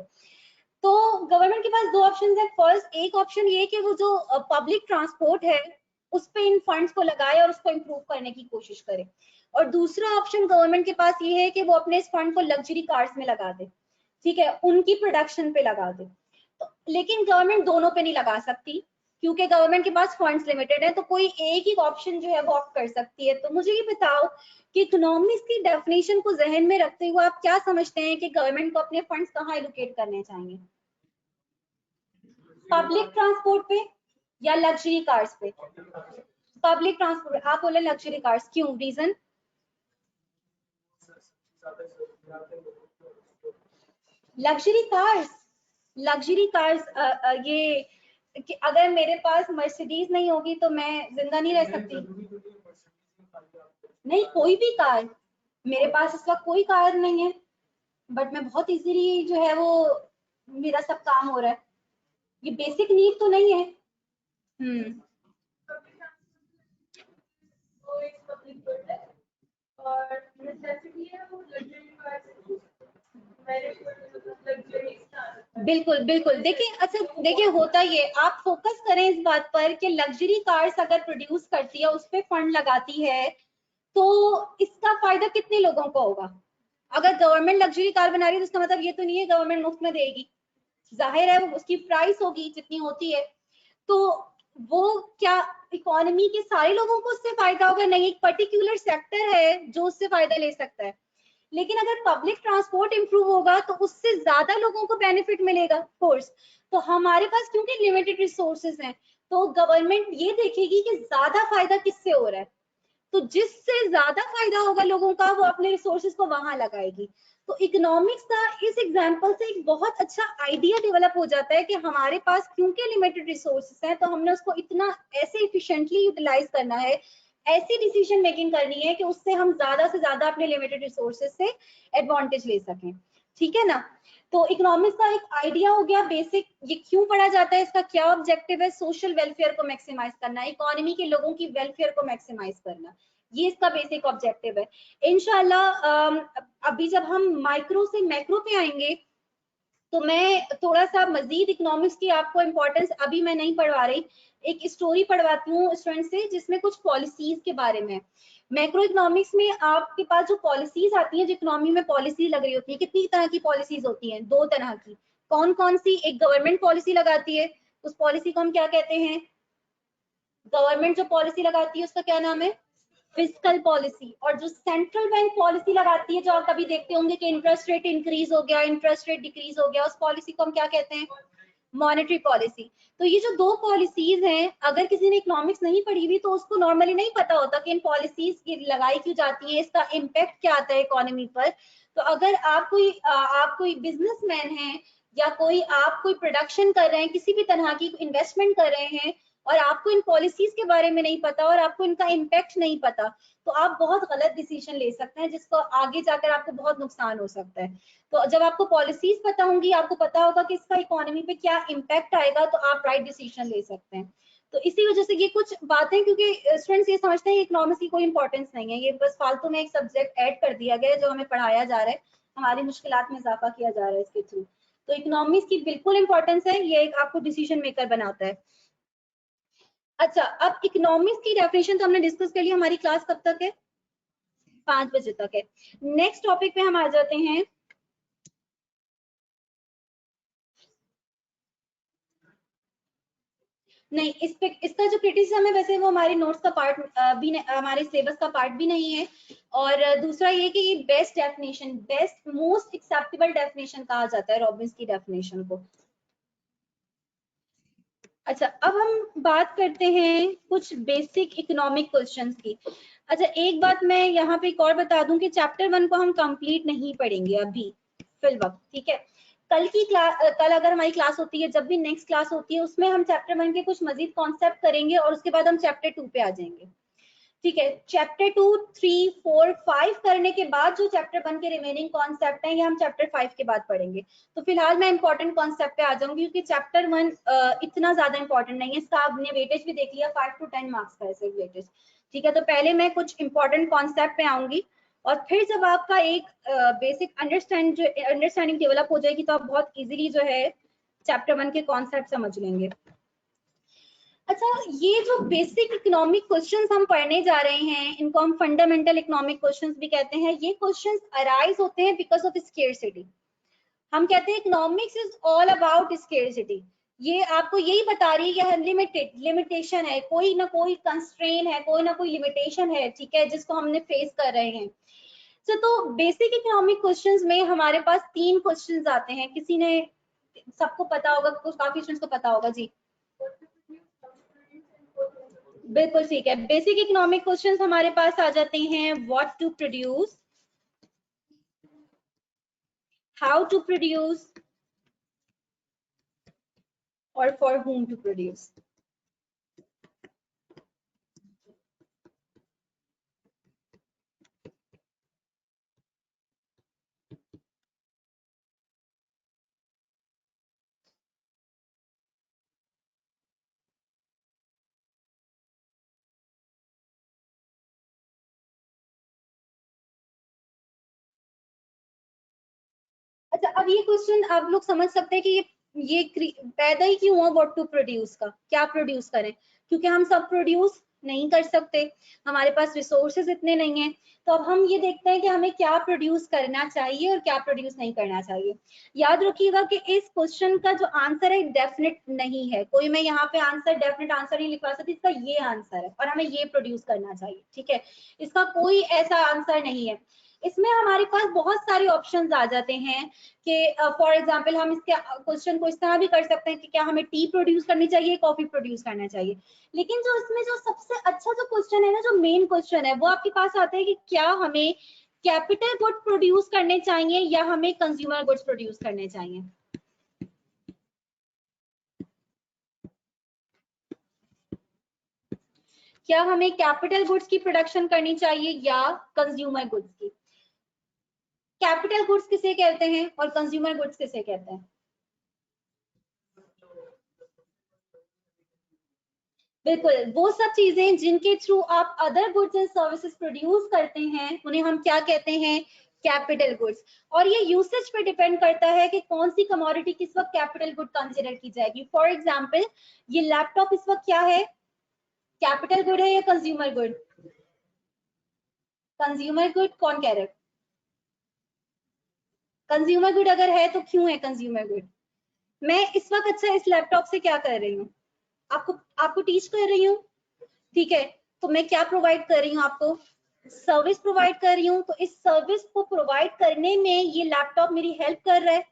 तो गवर्नमेंट के पास दो ऑप्शन है। फर्स्ट, एक ऑप्शन ये कि वो जो पब्लिक ट्रांसपोर्ट है उस पे इन फंड्स को लगाए और उसको इम्प्रूव करने की कोशिश करे, और दूसरा ऑप्शन गवर्नमेंट के पास ये है कि वो अपने इस फंड को लग्जरी कार्स में लगा दे, ठीक है, उनकी प्रोडक्शन पे लगा दे। तो लेकिन गवर्नमेंट दोनों पे नहीं लगा सकती क्योंकि गवर्नमेंट के पास फंड्स लिमिटेड है, तो कोई एक ही ऑप्शन जो है वो ऑप्ट कर सकती है। तो मुझे ये बताओ कि इकोनॉमिक्स की डेफिनेशन को जहन में रखते हुए आप क्या समझते हैं कि गवर्नमेंट को अपने फंड्स कहाँ एलोकेट करने चाहिए? पब्लिक ट्रांसपोर्ट पे या लग्जरी कार्स पे? Public transport. आप बोले लग्जरी कार्स, क्यों, रीजन? लग्जरी कार्स ये कि अगर मेरे पास मर्सिडीज नहीं होगी तो मैं जिंदा नहीं रह सकती। नहीं, कोई भी कार, मेरे पास इस वक्त कोई कार नहीं है, बट मैं बहुत इजीली जो है वो मेरा सब काम हो रहा है। ये बेसिक नीड तो नहीं है। और नेसेसिटी है वो लग्जरी कार बिल्कुल बिल्कुल। देखिए, अच्छा देखिए, होता ये, आप फोकस करें इस बात पर कि लग्जरी कार्स अगर प्रोड्यूस करती है, उस पर फंड लगाती है, तो इसका फायदा कितने लोगों को होगा? अगर गवर्नमेंट लग्जरी कार बना रही है तो इसका मतलब ये तो नहीं है गवर्नमेंट मुफ्त में देगी, जाहिर है वो उसकी प्राइस होगी जितनी होती है। तो वो क्या इकोनॉमी के सारे लोगों को उससे फायदा होगा? नहीं, एक पर्टिकुलर सेक्टर है जो उससे फायदा ले सकता है। लेकिन अगर पब्लिक ट्रांसपोर्ट इंप्रूव होगा तो उससे ज्यादा लोगों को बेनिफिट मिलेगा कोर्स। तो हमारे पास क्योंकि लिमिटेड रिसोर्सेज हैं, तो गवर्नमेंट ये देखेगी कि ज्यादा फायदा किससे हो रहा है, तो जिससे ज्यादा फायदा होगा लोगों का वो अपने रिसोर्सेज को वहां लगाएगी। तो इकोनॉमिक्स का इस एग्जांपल से एक बहुत अच्छा आइडिया डेवलप हो जाता है कि हमारे पास क्योंकि लिमिटेड रिसोर्सेज हैं, तो हमने उसको इतना ऐसे इफिशिएंटली यूटिलाइज करना है, ऐसी डिसीजन मेकिंग करनी है कि उससे हम ज्यादा से ज्यादा अपने लिमिटेड रिसोर्सेज से एडवांटेज ले सकें। ठीक है ना? तो इकोनॉमिक्स का एक आइडिया हो गया बेसिक, ये क्यों पढ़ा जाता है, इसका क्या ऑब्जेक्टिव है, सोशल वेलफेयर को मैक्सिमाइज करना, इकोनॉमी के लोगों की वेलफेयर को मैक्सिमाइज करना, ये इसका बेसिक ऑब्जेक्टिव है। इंशाल्लाह अभी जब हम माइक्रो से मैक्रो पे आएंगे तो मैं थोड़ा सा मजीद इकोनॉमिक्स की आपको इंपॉर्टेंस अभी मैं नहीं पढ़वा रही, एक स्टोरी पढ़वाती हूँ स्टूडेंट से जिसमें कुछ पॉलिसीज के बारे में। मैक्रो इकोनॉमिक्स में आपके पास जो पॉलिसीज आती हैं, जो इकोनॉमी में पॉलिसी लग रही होती है, कितनी तरह की पॉलिसीज होती हैं? 2 तरह की। कौन कौन सी? एक गवर्नमेंट पॉलिसी लगाती है, उस पॉलिसी को हम क्या कहते हैं? गवर्नमेंट जो पॉलिसी लगाती है उसका क्या नाम है? Fiscal policy. और जो सेंट्रल बैंक पॉलिसी लगाती है, जो आप कभी देखते होंगे कि इंटरेस्ट रेट इंक्रीज हो गया, इंटरेस्ट रेट डिक्रीज हो गया, उस पॉलिसी को हम क्या कहते हैं? Monetary policy. तो ये जो 2 पॉलिसीज हैं, अगर किसी ने इकोनॉमिक्स नहीं पढ़ी हुई तो उसको नॉर्मली नहीं पता होता कि इन पॉलिसीज की लगाई क्यों जाती है, इसका इम्पैक्ट क्या आता है इकोनॉमी पर। तो अगर आप कोई बिजनेसमैन हैं या आप कोई प्रोडक्शन कर रहे हैं, किसी भी तरह की इन्वेस्टमेंट कर रहे हैं और आपको इन पॉलिसीज के बारे में नहीं पता और आपको इनका इम्पैक्ट नहीं पता, तो आप बहुत गलत डिसीजन ले सकते हैं जिसको आगे जाकर आपको बहुत नुकसान हो सकता है। तो जब आपको पॉलिसीज पता होंगी, आपको पता होगा कि इसका इकोनॉमी पे क्या इम्पैक्ट आएगा, तो आप राइट डिसीजन ले सकते हैं। तो इसी वजह से ये कुछ बातें, क्योंकि स्टूडेंट्स ये समझते हैं इकोनॉमिक्स की कोई इंपॉर्टेंस नहीं है, ये बस फालतू में एक सब्जेक्ट ऐड कर दिया गया है जो हमें पढ़ाया जा रहा है, हमारी मुश्किलात में इजाफा किया जा रहा है इसके थ्रू। तो इकोनॉमिक्स की बिल्कुल इंपॉर्टेंस है, ये एक आपको डिसीजन मेकर बनाता है। अच्छा, अब इकोनॉमिक्स की डेफिनेशन तो हमने डिस्कस कर लिया, हमारी क्लास कब तक है? 5 बजे तक है। नेक्स्ट टॉपिक पे हम आ जाते हैं। नहीं, इस पे इसका जो क्रिटिसिज्म है वैसे वो हमारे नोट्स का पार्ट भी हमारे सिलेबस का पार्ट भी नहीं है। और दूसरा ये कि ये best definition, best most acceptable definition कहा जाता है रॉबिन्स की डेफिनेशन को। अच्छा, अब हम बात करते हैं कुछ बेसिक इकोनॉमिक क्वेश्चंस की। अच्छा, एक बात मैं यहाँ पे एक और बता दूं कि चैप्टर 1 को हम कंप्लीट नहीं पढ़ेंगे अभी फिल वक्त, ठीक है? कल अगर हमारी क्लास होती है, जब भी नेक्स्ट क्लास होती है, उसमें हम चैप्टर 1 के कुछ मजीद कॉन्सेप्ट करेंगे और उसके बाद हम चैप्टर 2 पे आ जाएंगे। ठीक है, चैप्टर 2, 3, 4, 5 करने के बाद जो चैप्टर 1 के रिमेनिंग कॉन्सेप्ट हैं, ये हम चैप्टर 5 के बाद पढ़ेंगे। तो फिलहाल मैं इंपॉर्टेंट कॉन्सेप्ट पे आ जाऊंगी क्योंकि चैप्टर 1 इतना ज्यादा इंपॉर्टेंट नहीं है, इसका आपने वेटेज भी देख लिया, 5 to 10 मार्क्स का है सिर्फ वेटेज। ठीक है, तो पहले मैं कुछ इंपॉर्टेंट कॉन्सेप्ट पे आऊंगी और फिर जब आपका एक बेसिक अंडरस्टैंडिंग डेवलप हो जाएगी तो आप बहुत इजीली जो है चैप्टर 1 के कॉन्सेप्ट समझ लेंगे। अच्छा, ये जो बेसिक इकोनॉमिक क्वेश्चंस हम पढ़ने जा रहे हैं, इनको हम फंडामेंटल इकोनॉमिक क्वेश्चंस भी कहते हैं। ये क्वेश्चंस अराइज होते हैं बिकॉज ऑफ स्केर्सिटी। हम कहते हैं economics is all about scarcity. ये आपको यही बता रही है कि अनलिमिटेड लिमिटेशन है, कोई ना कोई कंस्ट्रेन है, कोई ना कोई लिमिटेशन है, ठीक है, जिसको हमने फेस कर रहे हैं। तो बेसिक इकोनॉमिक क्वेश्चंस में हमारे पास 3 क्वेश्चंस आते हैं। किसी ने, सबको पता होगा, कुछ काफी स्टूडेंट्स को पता होगा जी। बिल्कुल ठीक है। बेसिक इकोनॉमिक क्वेश्चंस हमारे पास आ जाते हैं, what to produce, how to produce और फॉर whom टू प्रोड्यूस। अच्छा, अब ये क्वेश्चन आप लोग समझ सकते हैं कि ये पैदा ही क्यों हुआ व्हाट टू प्रोड्यूस का, क्या प्रोड्यूस करें, क्योंकि हम सब प्रोड्यूस नहीं कर सकते, हमारे पास रिसोर्सेज इतने नहीं हैं। तो अब हम ये देखते हैं कि हमें क्या प्रोड्यूस करना चाहिए और क्या प्रोड्यूस नहीं करना चाहिए। याद रखिएगा कि इस क्वेश्चन का जो आंसर है डेफिनेट नहीं है, कोई मैं यहाँ पे आंसर डेफिनेट आंसर नहीं लिखवा सकती, इसका ये आंसर है और हमें ये प्रोड्यूस करना चाहिए, ठीक है। इसका कोई ऐसा आंसर नहीं है। इसमें हमारे पास बहुत सारे ऑप्शंस आ जाते हैं कि फॉर एग्जांपल हम इसके क्वेश्चन को इस तरह भी कर सकते हैं कि क्या हमें टी प्रोड्यूस करनी चाहिए, कॉफी प्रोड्यूस करना चाहिए। लेकिन जो इसमें जो सबसे अच्छा जो क्वेश्चन है ना, जो मेन क्वेश्चन है, वो आपके पास आता है कि क्या हमें कैपिटल गुड प्रोड्यूस करने चाहिए या हमें कंज्यूमर गुड्स प्रोड्यूस करने चाहिए। क्या हमें कैपिटल गुड्स की प्रोडक्शन करनी चाहिए या कंज्यूमर गुड्स की। कैपिटल गुड्स किसे कहते हैं और कंज्यूमर गुड्स किसे कहते हैं। बिल्कुल, वो सब चीजें जिनके थ्रू आप other goods and services produce करते हैं, उन्हें हम क्या कहते हैं, कैपिटल गुड्स। और ये यूसेज पे डिपेंड करता है कि कौन सी कमोडिटी किस वक्त कैपिटल गुड कंसिडर की जाएगी। फॉर एग्जांपल, ये लैपटॉप इस वक्त क्या है, कैपिटल गुड है या कंज्यूमर गुड। कंज्यूमर गुड कौन कह रहे हैं, कंज्यूमर गुड अगर है तो क्यों है कंज्यूमर गुड। मैं इस वक्त अच्छा इस लैपटॉप से क्या कर रही हूँ, आपको आपको टीच कर रही हूँ, ठीक है। तो मैं क्या प्रोवाइड कर रही हूँ, आपको सर्विस प्रोवाइड कर रही हूँ। तो इस सर्विस को प्रोवाइड करने में ये लैपटॉप मेरी हेल्प कर रहा है।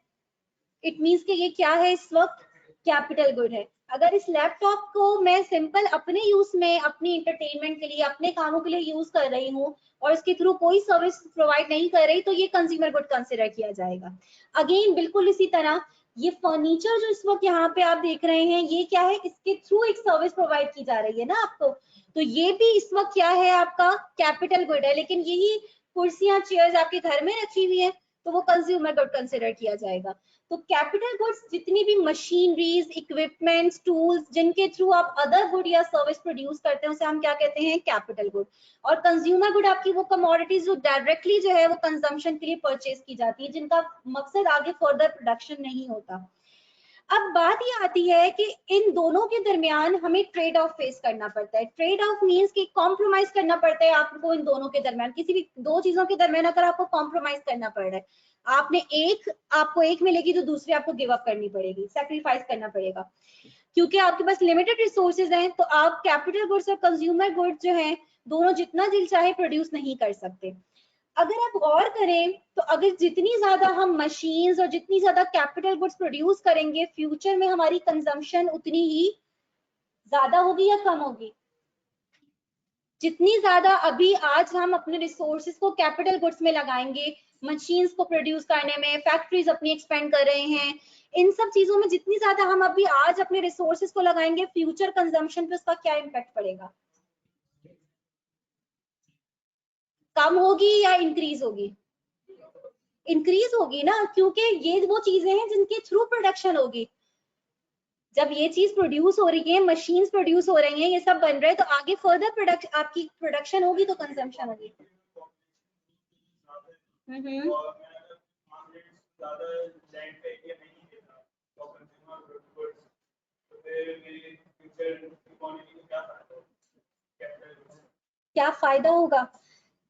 इट मीन्स कि ये क्या है, इस वक्त कैपिटल गुड है। अगर इस लैपटॉप को मैं सिंपल अपने यूज में, अपनी इंटरटेनमेंट के लिए, अपने कामों के लिए यूज कर रही हूँ और इसके थ्रू कोई सर्विस प्रोवाइड नहीं कर रही, तो ये कंज्यूमर गुड कंसिडर किया जाएगा। अगेन बिल्कुल इसी तरह ये फर्नीचर जो इस वक्त यहाँ पे आप देख रहे हैं, ये क्या है, इसके थ्रू एक सर्विस प्रोवाइड की जा रही है ना आपको, तो ये भी इस वक्त क्या है, आपका कैपिटल गुड है। लेकिन यही कुर्सियां चेयर्स आपके घर में रखी हुई है, तो वो कंज्यूमर गुड कंसिडर किया जाएगा। तो कैपिटल गुड्स जितनी भी मशीनरीज, इक्विपमेंट्स, टूल्स जिनके थ्रू आप अदर गुड या सर्विस प्रोड्यूस करते हैं, उसे हम क्या कहते हैं, कैपिटल गुड। और कंज्यूमर गुड आपकी वो कमोडिटीज जो डायरेक्टली जो है वो कंजम्पशन के लिए परचेज की जाती है, जिनका मकसद आगे फर्दर प्रोडक्शन नहीं होता। अब बात ये आती है कि इन दोनों के दरमियान हमें ट्रेड ऑफ फेस करना पड़ता है। ट्रेड ऑफ मीन्स कि कॉम्प्रोमाइज करना पड़ता है आपको इन दोनों के दरमियान। किसी भी दो चीजों के दरमियान अगर आपको कॉम्प्रोमाइज करना पड़ रहा है, आपने एक, आपको एक मिलेगी तो दूसरी आपको गिव अप करनी पड़ेगी, सेक्रीफाइस करना पड़ेगा, क्योंकि आपके पास लिमिटेड रिसोर्सेज हैं। तो आप कैपिटल गुड्स और कंज्यूमर गुड्स जो हैं, दोनों जितना दिल चाहे प्रोड्यूस नहीं कर सकते। अगर आप गौर करें तो अगर जितनी ज्यादा हम मशीन्स और जितनी ज्यादा कैपिटल गुड्स प्रोड्यूस करेंगे, फ्यूचर में हमारी कंजम्पशन उतनी ही ज्यादा होगी या कम होगी। जितनी ज्यादा अभी आज हम अपने रिसोर्सेज को कैपिटल गुड्स में लगाएंगे, मशीन्स को प्रोड्यूस करने में, फैक्ट्रीज अपनी एक्सपेंड कर रहे हैं, इन सब चीजों में जितनी ज्यादा हम अभी आज अपने रिसोर्सेज को लगाएंगे, फ्यूचर कंजम्पशन पे उसका क्या इम्पैक्ट पड़ेगा, कम होगी या इंक्रीज होगी। इंक्रीज होगी ना, क्योंकि ये वो चीजें हैं जिनके थ्रू प्रोडक्शन होगी। जब ये चीज प्रोड्यूस हो रही है, मशीन्स प्रोड्यूस हो रही हैं, ये सब बन रहा है, तो आगे फर्दर प्रोडक्शन, आपकी प्रोडक्शन होगी तो कंजम्पशन होगी। क्या फायदा होगा,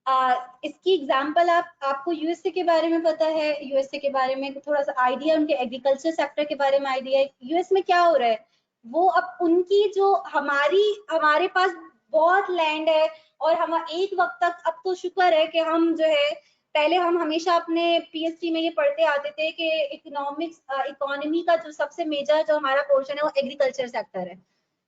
इसकी एग्जांपल आपको यूएसए के बारे में पता है, यूएसए के बारे में थोड़ा सा आइडिया, उनके एग्रीकल्चर सेक्टर के बारे में आइडिया है। यूएस में क्या हो रहा है, वो अब उनकी जो हमारे पास बहुत लैंड है, और हम एक वक्त तक, अब तो शुक्र है कि हम जो है, पहले हम हमेशा अपने पीएचडी में ये पढ़ते आते थे कि इकोनॉमी का जो सबसे मेजर जो हमारा पोर्शन है वो एग्रीकल्चर सेक्टर है।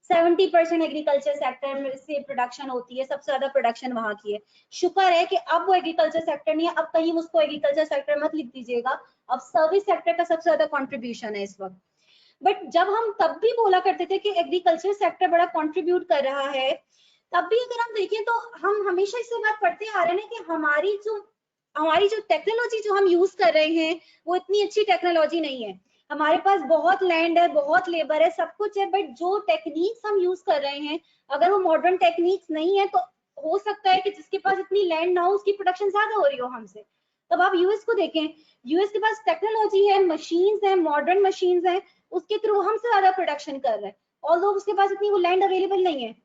70% एग्रीकल्चर सेक्टर से प्रोडक्शन होती है, सबसे ज्यादा प्रोडक्शन वहां की है। शुक्र है कि अब वो एग्रीकल्चर सेक्टर नहीं है, अब कहीं उसको एग्रीकल्चर सेक्टर मत लिख दीजिएगा, अब सर्विस सेक्टर का सबसे ज्यादा कंट्रीब्यूशन है इस वक्त। बट जब हम तब भी बोला करते थे कि एग्रीकल्चर सेक्टर बड़ा कंट्रीब्यूट कर रहा है, तब भी अगर हम देखें तो हम हमेशा इससे बात पढ़ते आ रहे हैं कि हमारी जो टेक्नोलॉजी जो हम यूज कर रहे हैं वो इतनी अच्छी टेक्नोलॉजी नहीं है। हमारे पास बहुत लैंड है, बहुत लेबर है, सब कुछ है, बट जो टेक्निक्स हम यूज कर रहे हैं अगर वो मॉडर्न टेक्निक्स नहीं है तो हो सकता है कि जिसके पास इतनी लैंड ना हो उसकी प्रोडक्शन ज्यादा हो रही हो हमसे। तब आप यूएस को देखें, यूएस के पास टेक्नोलॉजी है, मशीन्स है, मॉडर्न मशीन्स है, उसके थ्रू हमसे ज्यादा प्रोडक्शन कर रहा है, ऑल्दो उसके पास इतनी वो लैंड अवेलेबल नहीं है,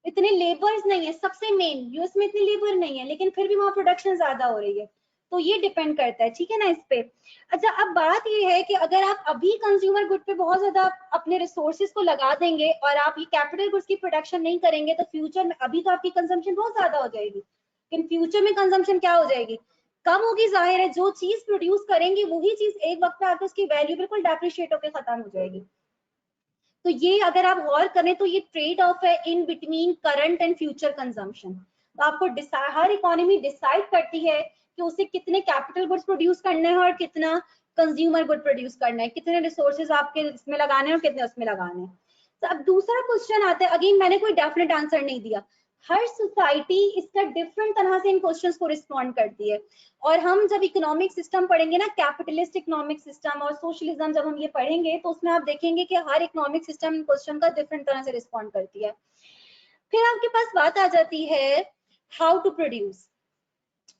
इतने लेबर्स नहीं है, सबसे मेन यूएस में इतनी लेबर नहीं है, लेकिन फिर भी वहां प्रोडक्शन ज्यादा हो रही है। तो ये डिपेंड करता है, ठीक है ना इस पे। अच्छा, अब बात ये है कि अगर आप अभी कंज्यूमर गुड पे बहुत ज्यादा अपने रिसोर्सेज को लगा देंगे और आप ये कैपिटल गुड्स की प्रोडक्शन नहीं करेंगे तो फ्यूचर में, अभी तो आपकी कंजम्पशन बहुत ज्यादा हो जाएगी, लेकिन फ्यूचर में कंजम्पशन क्या हो जाएगी, कम होगी। जाहिर है जो चीज प्रोड्यूस करेंगे वही चीज एक वक्त पे आकर उसकी वैल्यू बिल्कुल डेप्रिशिएट होकर खत्म हो जाएगी। तो ये अगर आप गौर करें तो ये ट्रेड ऑफ है in between current and future consumption. तो आपको हर इकोनॉमी डिसाइड करती है कि उसे कितने कैपिटल गुड्स प्रोड्यूस करने हैं और कितना कंज्यूमर गुड प्रोड्यूस करना है, कितने रिसोर्सेज आपके इसमें लगाने हैं और कितने उसमें लगाने हैं। तो अब दूसरा क्वेश्चन आता है, अगेन मैंने कोई डेफिनेट आंसर नहीं दिया, हर सोसाइटी इसका डिफरेंट तरह से इन क्वेश्चंस को रिस्पॉन्ड करती है। और हम जब इकोनॉमिक सिस्टम पढ़ेंगे ना, कैपिटलिस्ट इकोनॉमिक सिस्टम और सोशलिज्म जब हम ये पढ़ेंगे तो उसमें आप देखेंगे कि हर इकोनॉमिक सिस्टम इन क्वेश्चन का डिफरेंट तरह से रिस्पॉन्ड करती है। फिर आपके पास बात आ जाती है हाउ टू प्रोड्यूस।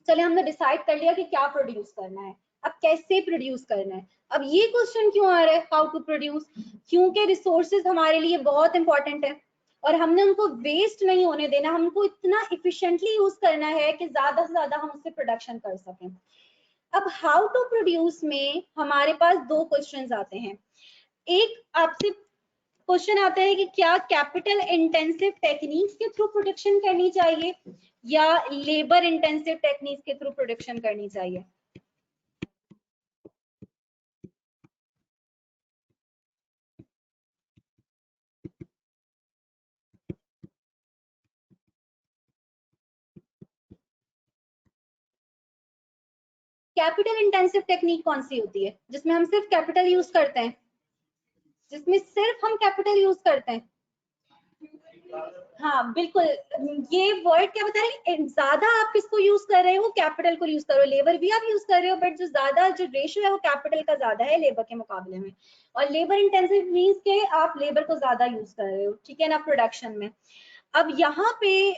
चलिए हमने डिसाइड कर लिया कि क्या प्रोड्यूस करना है, अब कैसे प्रोड्यूस करना है। अब ये क्वेश्चन क्यों आ रहा है हाउ टू प्रोड्यूस, क्योंकि रिसोर्सेज हमारे लिए बहुत इंपॉर्टेंट है और हमने उनको वेस्ट नहीं होने देना, हमको इतना इफिशिएंटली यूज करना है कि ज्यादा से ज्यादा हम उससे प्रोडक्शन कर सकें। अब हाउ टू प्रोड्यूस में हमारे पास दो क्वेश्चंस आते हैं। एक आपसे क्वेश्चन आता है कि क्या कैपिटल इंटेंसिव टेक्निक्स के थ्रू प्रोडक्शन करनी चाहिए या लेबर इंटेंसिव टेक्निक्स के थ्रू प्रोडक्शन करनी चाहिए। कैपिटल इंटेंसिव टेक्निक कौन सी होती है, जिसमें हम सिर्फ कैपिटल यूज करते हैं, जिसमें सिर्फ हम कैपिटल यूज करते हैं। हाँ बिल्कुल, ये वर्ड क्या बता रहे हैं, ज्यादा आप किसको यूज कर रहे हो, कैपिटल को यूज कर रहे हो, लेबर भी आप यूज कर रहे हो, बट जो ज्यादा जो रेशियो है वो कैपिटल का ज्यादा है लेबर के मुकाबले में। और लेबर इंटेंसिव मीन्स के आप लेबर को ज्यादा यूज कर रहे हो, ठीक है ना, प्रोडक्शन में। अब यहाँ पे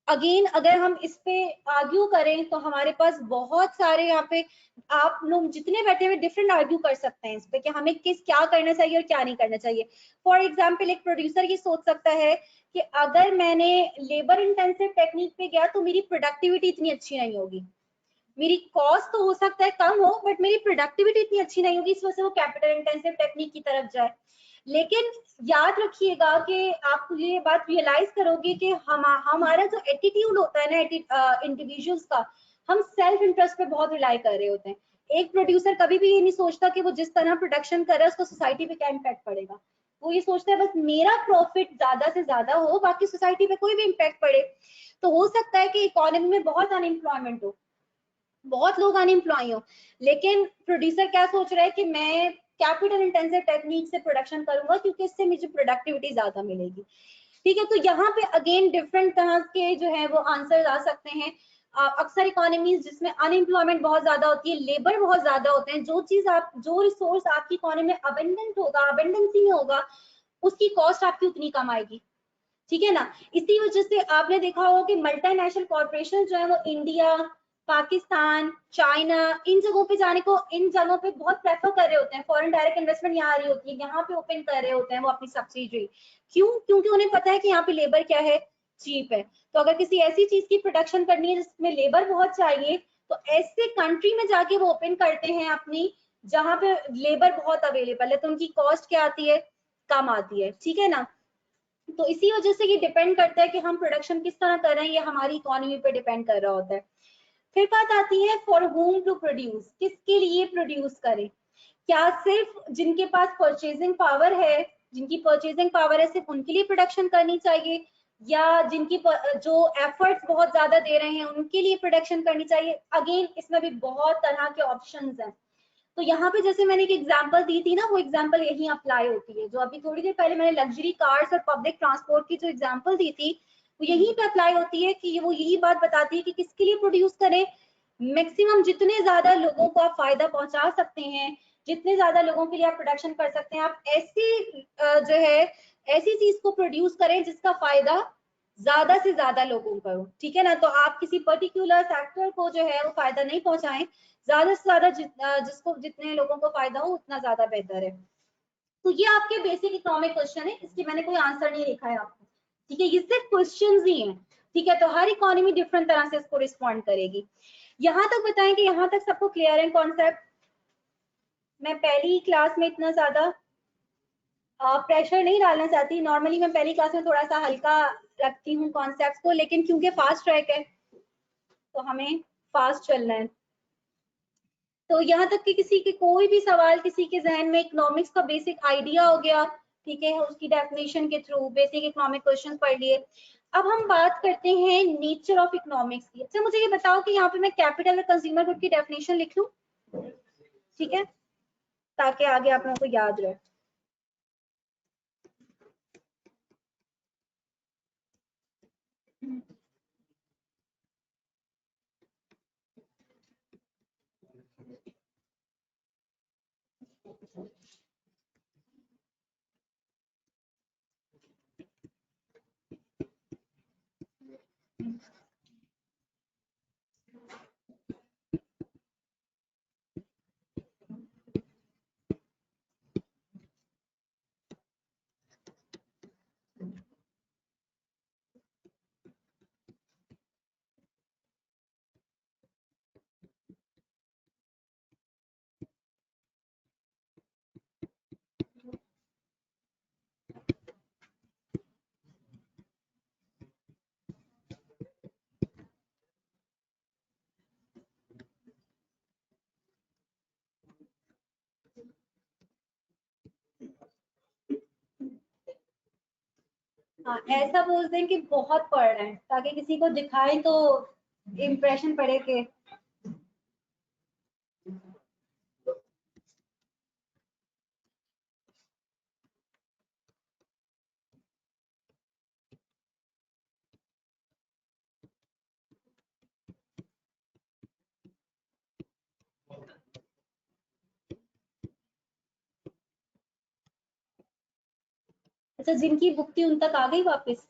अगेन अगर हम इस पे आर्ग्यू करें तो हमारे पास बहुत सारे यहाँ पे आप लोग जितने बैठे हुए डिफरेंट आर्ग्यू कर सकते हैं इस पे कि हमें क्या करना चाहिए और क्या नहीं करना चाहिए। फॉर एग्जाम्पल एक प्रोड्यूसर ये सोच सकता है कि अगर मैंने लेबर इंटेंसिव टेक्निक पे गया तो मेरी प्रोडक्टिविटी इतनी अच्छी नहीं होगी, मेरी कॉस्ट तो हो सकता है कम हो बट मेरी प्रोडक्टिविटी इतनी अच्छी नहीं होगी, इस वजह से वो कैपिटल इंटेंसिव टेक्निक की तरफ जाए। लेकिन याद रखिएगा कि आप ये बात रियलाइज करोगे कि हमारा जो एटीट्यूड होता है ना इंडिविजुअल्स का, हम सेल्फ इंटरेस्ट पे बहुत रिलाई कर रहे होते हैं। एक प्रोड्यूसर कभी भी ये नहीं सोचता कि वो जिस तरह प्रोडक्शन कर रहा है उसको सोसाइटी पे क्या इम्पैक्ट पड़ेगा, वो ये सोचता है बस मेरा प्रॉफिट ज्यादा से ज्यादा हो, बाकी सोसाइटी पे कोई भी इम्पैक्ट पड़े। तो हो सकता है कि इकोनॉमी में बहुत अनएम्प्लॉयमेंट हो, बहुत लोग अनएम्प्लॉय हो, लेकिन प्रोड्यूसर क्या सोच रहा है कि मैं कैपिटल इंटेंसिव टेक्निक से प्रोडक्शन करूंगा क्योंकि इससे मुझे प्रोडक्टिविटी ज्यादा मिलेगी। ठीक है, तो यहाँ पे अगेन डिफरेंट तरह के जो है वो आंसर आ सकते हैं। अक्सर इकोनॉमीज जिसमें अनएम्प्लॉयमेंट बहुत ज्यादा होती है, लेबर बहुत ज्यादा होते हैं, जो रिसोर्स आपकी इकोनॉमी में अबेंडेंट होगा, अबेंडेंसी में होगा, उसकी कॉस्ट आपकी उतनी कम आएगी, ठीक है ना। इसी वजह से आपने देखा होगा कि मल्टीनेशनल कॉर्पोरेशन जो है वो इंडिया, पाकिस्तान, चाइना, इन जगहों पे जाने को, इन जगहों पे बहुत प्रेफर कर रहे होते हैं, फॉरेन डायरेक्ट इन्वेस्टमेंट यहाँ आ रही होती है, यहाँ पे ओपन कर रहे होते हैं वो अपनी सब्सिडरी। क्यों? क्योंकि उन्हें पता है कि यहाँ पे लेबर क्या है, चीप है। तो अगर किसी ऐसी चीज की प्रोडक्शन करनी है जिसमें लेबर बहुत चाहिए, तो ऐसे कंट्री में जाके वो ओपन करते हैं अपनी, जहां पे लेबर बहुत अवेलेबल है, तो उनकी कॉस्ट क्या आती है, कम आती है, ठीक है ना। तो इसी वजह से ये डिपेंड करता है कि हम प्रोडक्शन किस तरह कर रहे हैं, ये हमारी इकोनॉमी पे डिपेंड कर रहा होता है। फिर बात आती है फॉर होम टू प्रोड्यूस, किसके लिए प्रोड्यूस करें। क्या सिर्फ जिनके पास परचेजिंग पावर है, जिनकी परचेजिंग पावर है सिर्फ उनके लिए प्रोडक्शन करनी चाहिए, या जिनकी जो एफर्ट्स बहुत ज्यादा दे रहे हैं उनके लिए प्रोडक्शन करनी चाहिए। अगेन इसमें भी बहुत तरह के ऑप्शंस हैं। तो यहाँ पे जैसे मैंने एक एग्जांपल दी थी ना, वो एग्जांपल यही अप्लाई होती है। जो अभी थोड़ी देर पहले मैंने लग्जरी कार्स और पब्लिक ट्रांसपोर्ट की जो एग्जांपल दी थी, वो यहीं पे अप्लाई होती है कि वो यही बात बताती है कि किसके लिए प्रोड्यूस करें। मैक्सिमम जितने ज्यादा लोगों को आप फायदा पहुंचा सकते हैं, जितने ज्यादा लोगों के लिए आप प्रोडक्शन कर सकते हैं, आप ऐसी जो है ऐसी चीज को प्रोड्यूस करें जिसका फायदा ज्यादा से ज्यादा लोगों को हो, ठीक है ना। तो आप किसी पर्टिकुलर सेक्टर को जो है वो फायदा नहीं पहुंचाएं, ज्यादा से ज्यादा जिसको जितने लोगों को फायदा हो उतना ज्यादा बेहतर है। तो ये आपके बेसिक इकोनॉमिक क्वेश्चन है, इसकी मैंने कोई आंसर नहीं लिखा है आपको, ठीक है। ये सिर्फ क्वेश्चन ही हैं, ठीक है। तो हर इकोनॉमी डिफरेंट तरह से इसको रिस्पॉन्ड करेगी। यहाँ तक बताएं कि यहाँ तक सबको क्लियर है कॉन्सेप्ट। मैं पहली क्लास में इतना ज्यादा प्रेशर नहीं डालना चाहती। नॉर्मली मैं पहली क्लास में थोड़ा सा हल्का रखती हूँ कॉन्सेप्ट को, लेकिन क्योंकि फास्ट ट्रैक है तो हमें फास्ट चलना है। तो यहाँ तक कि किसी के कोई भी सवाल किसी के जहन में, इकोनॉमिक्स का बेसिक आइडिया हो गया, ठीक है, उसकी डेफिनेशन के थ्रू बेसिक इकोनॉमिक क्वेश्चंस पढ़ लिए। अब हम बात करते हैं नेचर ऑफ इकोनॉमिक्स की। अच्छा मुझे ये बताओ कि यहाँ पे मैं कैपिटल और कंज्यूमर गुड की डेफिनेशन लिख लूं, ठीक है, ताकि आगे आप लोगों को याद रहे। हाँ, ऐसा बोल दें कि बहुत पढ़ रहे हैं, ताकि किसी को दिखाएं तो इम्प्रेशन पड़े कि अच्छा जिनकी बुक थी उन तक आ गई वापस।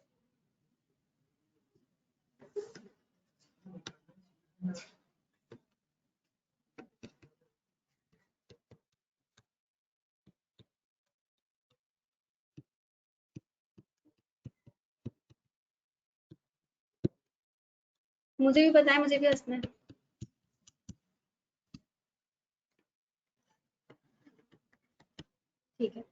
मुझे भी बताएं, मुझे भी हंसना है। ठीक है।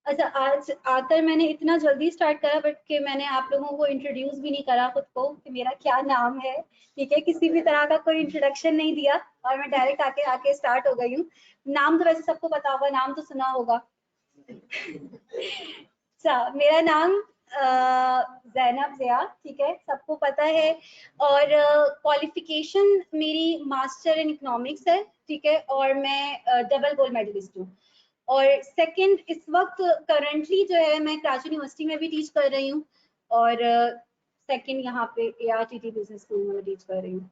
अच्छा आज आकर मैंने इतना जल्दी स्टार्ट करा, बट कि मैंने आप लोगों को इंट्रोड्यूस भी नहीं करा खुद को कि मेरा क्या नाम है, ठीक है, किसी भी तरह का कोई इंट्रोडक्शन नहीं दिया, और मैं डायरेक्ट आके आके स्टार्ट हो गई हूँ। नाम तो वैसे सबको पता होगा, नाम तो सुना होगा। अच्छा मेरा नाम जैनब ज़िया, ठीक है, सबको पता है। और क्वालिफिकेशन मेरी मास्टर इन इकोनॉमिक्स है, ठीक है, और मैं डबल गोल्ड मेडलिस्ट हूँ। और सेकंड इस वक्त करंटली जो है मैं कराची यूनिवर्सिटी में भी टीच कर रही हूँ, और सेकंड यहाँ पे ARTT बिजनेस स्कूल में टीच कर रही हूँ।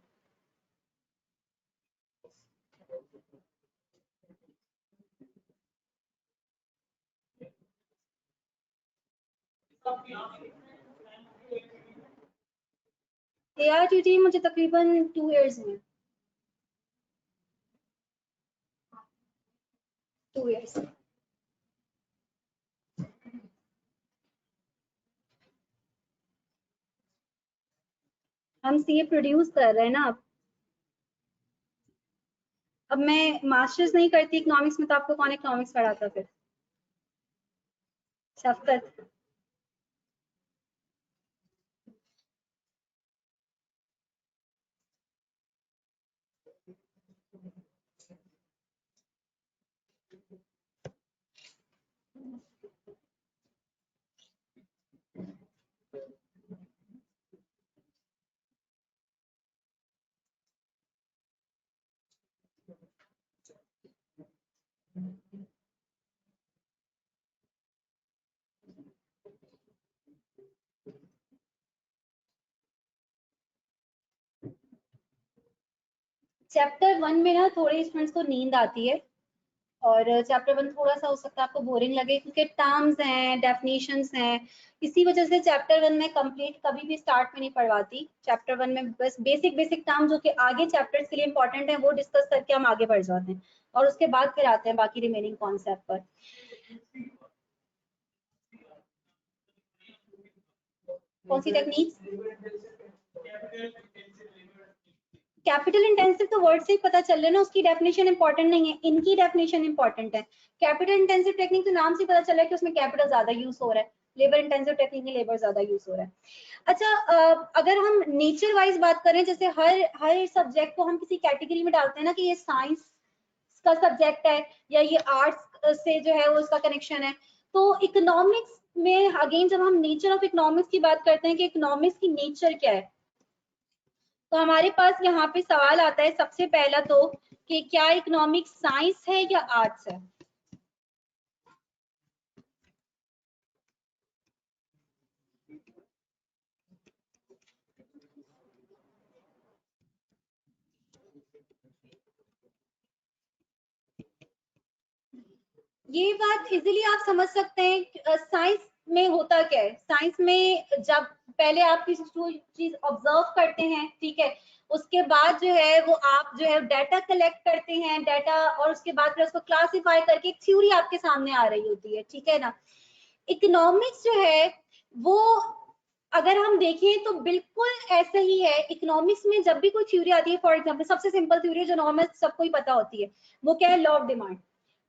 ARTT मुझे तकरीबन 2 इयर्स में। 2 years। हम सीए प्रोड्यूस कर रहे हैं ना अब मैं मास्टर्स नहीं करती इकोनॉमिक्स में, तो आपको कौन इकोनॉमिक्स पढ़ाता फिर? शफकत। चैप्टर 1 में ना थोड़े स्टूडेंट्स को नींद आती है और चैप्टर 1 थोड़ा सा हो सकता है आपको बोरिंग लगे क्योंकि टर्म्स हैं, डेफिनेशंस हैं। इसी वजह से चैप्टर 1 में कंप्लीट कभी भी स्टार्ट में नहीं पढ़वाती। चैप्टर 1 में बस बेसिक टर्म जो कि आगे चैप्टर्स के लिए इंपॉर्टेंट है वो डिस्कस करके हम आगे बढ़ जाते हैं और उसके बाद फिर आते हैं बाकी रिमेनिंग कॉन्सेप्ट पर। कौन सी टेक्निक? कैपिटल इंटेंसिव तो वर्ड से ही पता चल रहा है ना, उसकी डेफिनेशन इंपॉर्टेंट नहीं है, इनकी डेफिनेशन इंपॉर्टेंट है। कैपिटल इंटेंसिव टेक्निक तो नाम से पता चल रहा है कि उसमें कैपिटल ज्यादा यूज हो रहा है, लेबर इंटेंसिव टेक्निक में लेबर ज्यादा यूज हो रहा है। अच्छा, अगर हम नेचर वाइज बात करें, जैसे हर सब्जेक्ट को हम किसी कैटेगरी में डालते हैं ना कि ये साइंस का सब्जेक्ट है या ये आर्ट्स से जो है वो उसका कनेक्शन है, तो इकोनॉमिक्स में अगेन जब हम नेचर ऑफ इकोनॉमिक्स की बात करते हैं कि इकोनॉमिक्स की नेचर क्या है, तो हमारे पास यहाँ पे सवाल आता है सबसे पहला तो कि क्या इकोनॉमिक्स साइंस है या आर्ट्स है? ये बात इजीली आप समझ सकते हैं। साइंस में होता क्या है, साइंस में जब पहले आप किसी चीज ऑब्जर्व करते हैं, ठीक है, उसके बाद जो है वो आप जो है डाटा कलेक्ट करते हैं, डाटा, और उसके बाद फिर उसको क्लासिफाई करके एक थ्योरी आपके सामने आ रही होती है, ठीक है ना। इकोनॉमिक्स जो है वो अगर हम देखें तो बिल्कुल ऐसा ही है। इकोनॉमिक्स में जब भी कोई थ्योरी आती है, फॉर एग्जांपल सबसे सिंपल थ्योरी जो नॉर्मल सबको ही पता होती है, वो क्या है? Law of demand.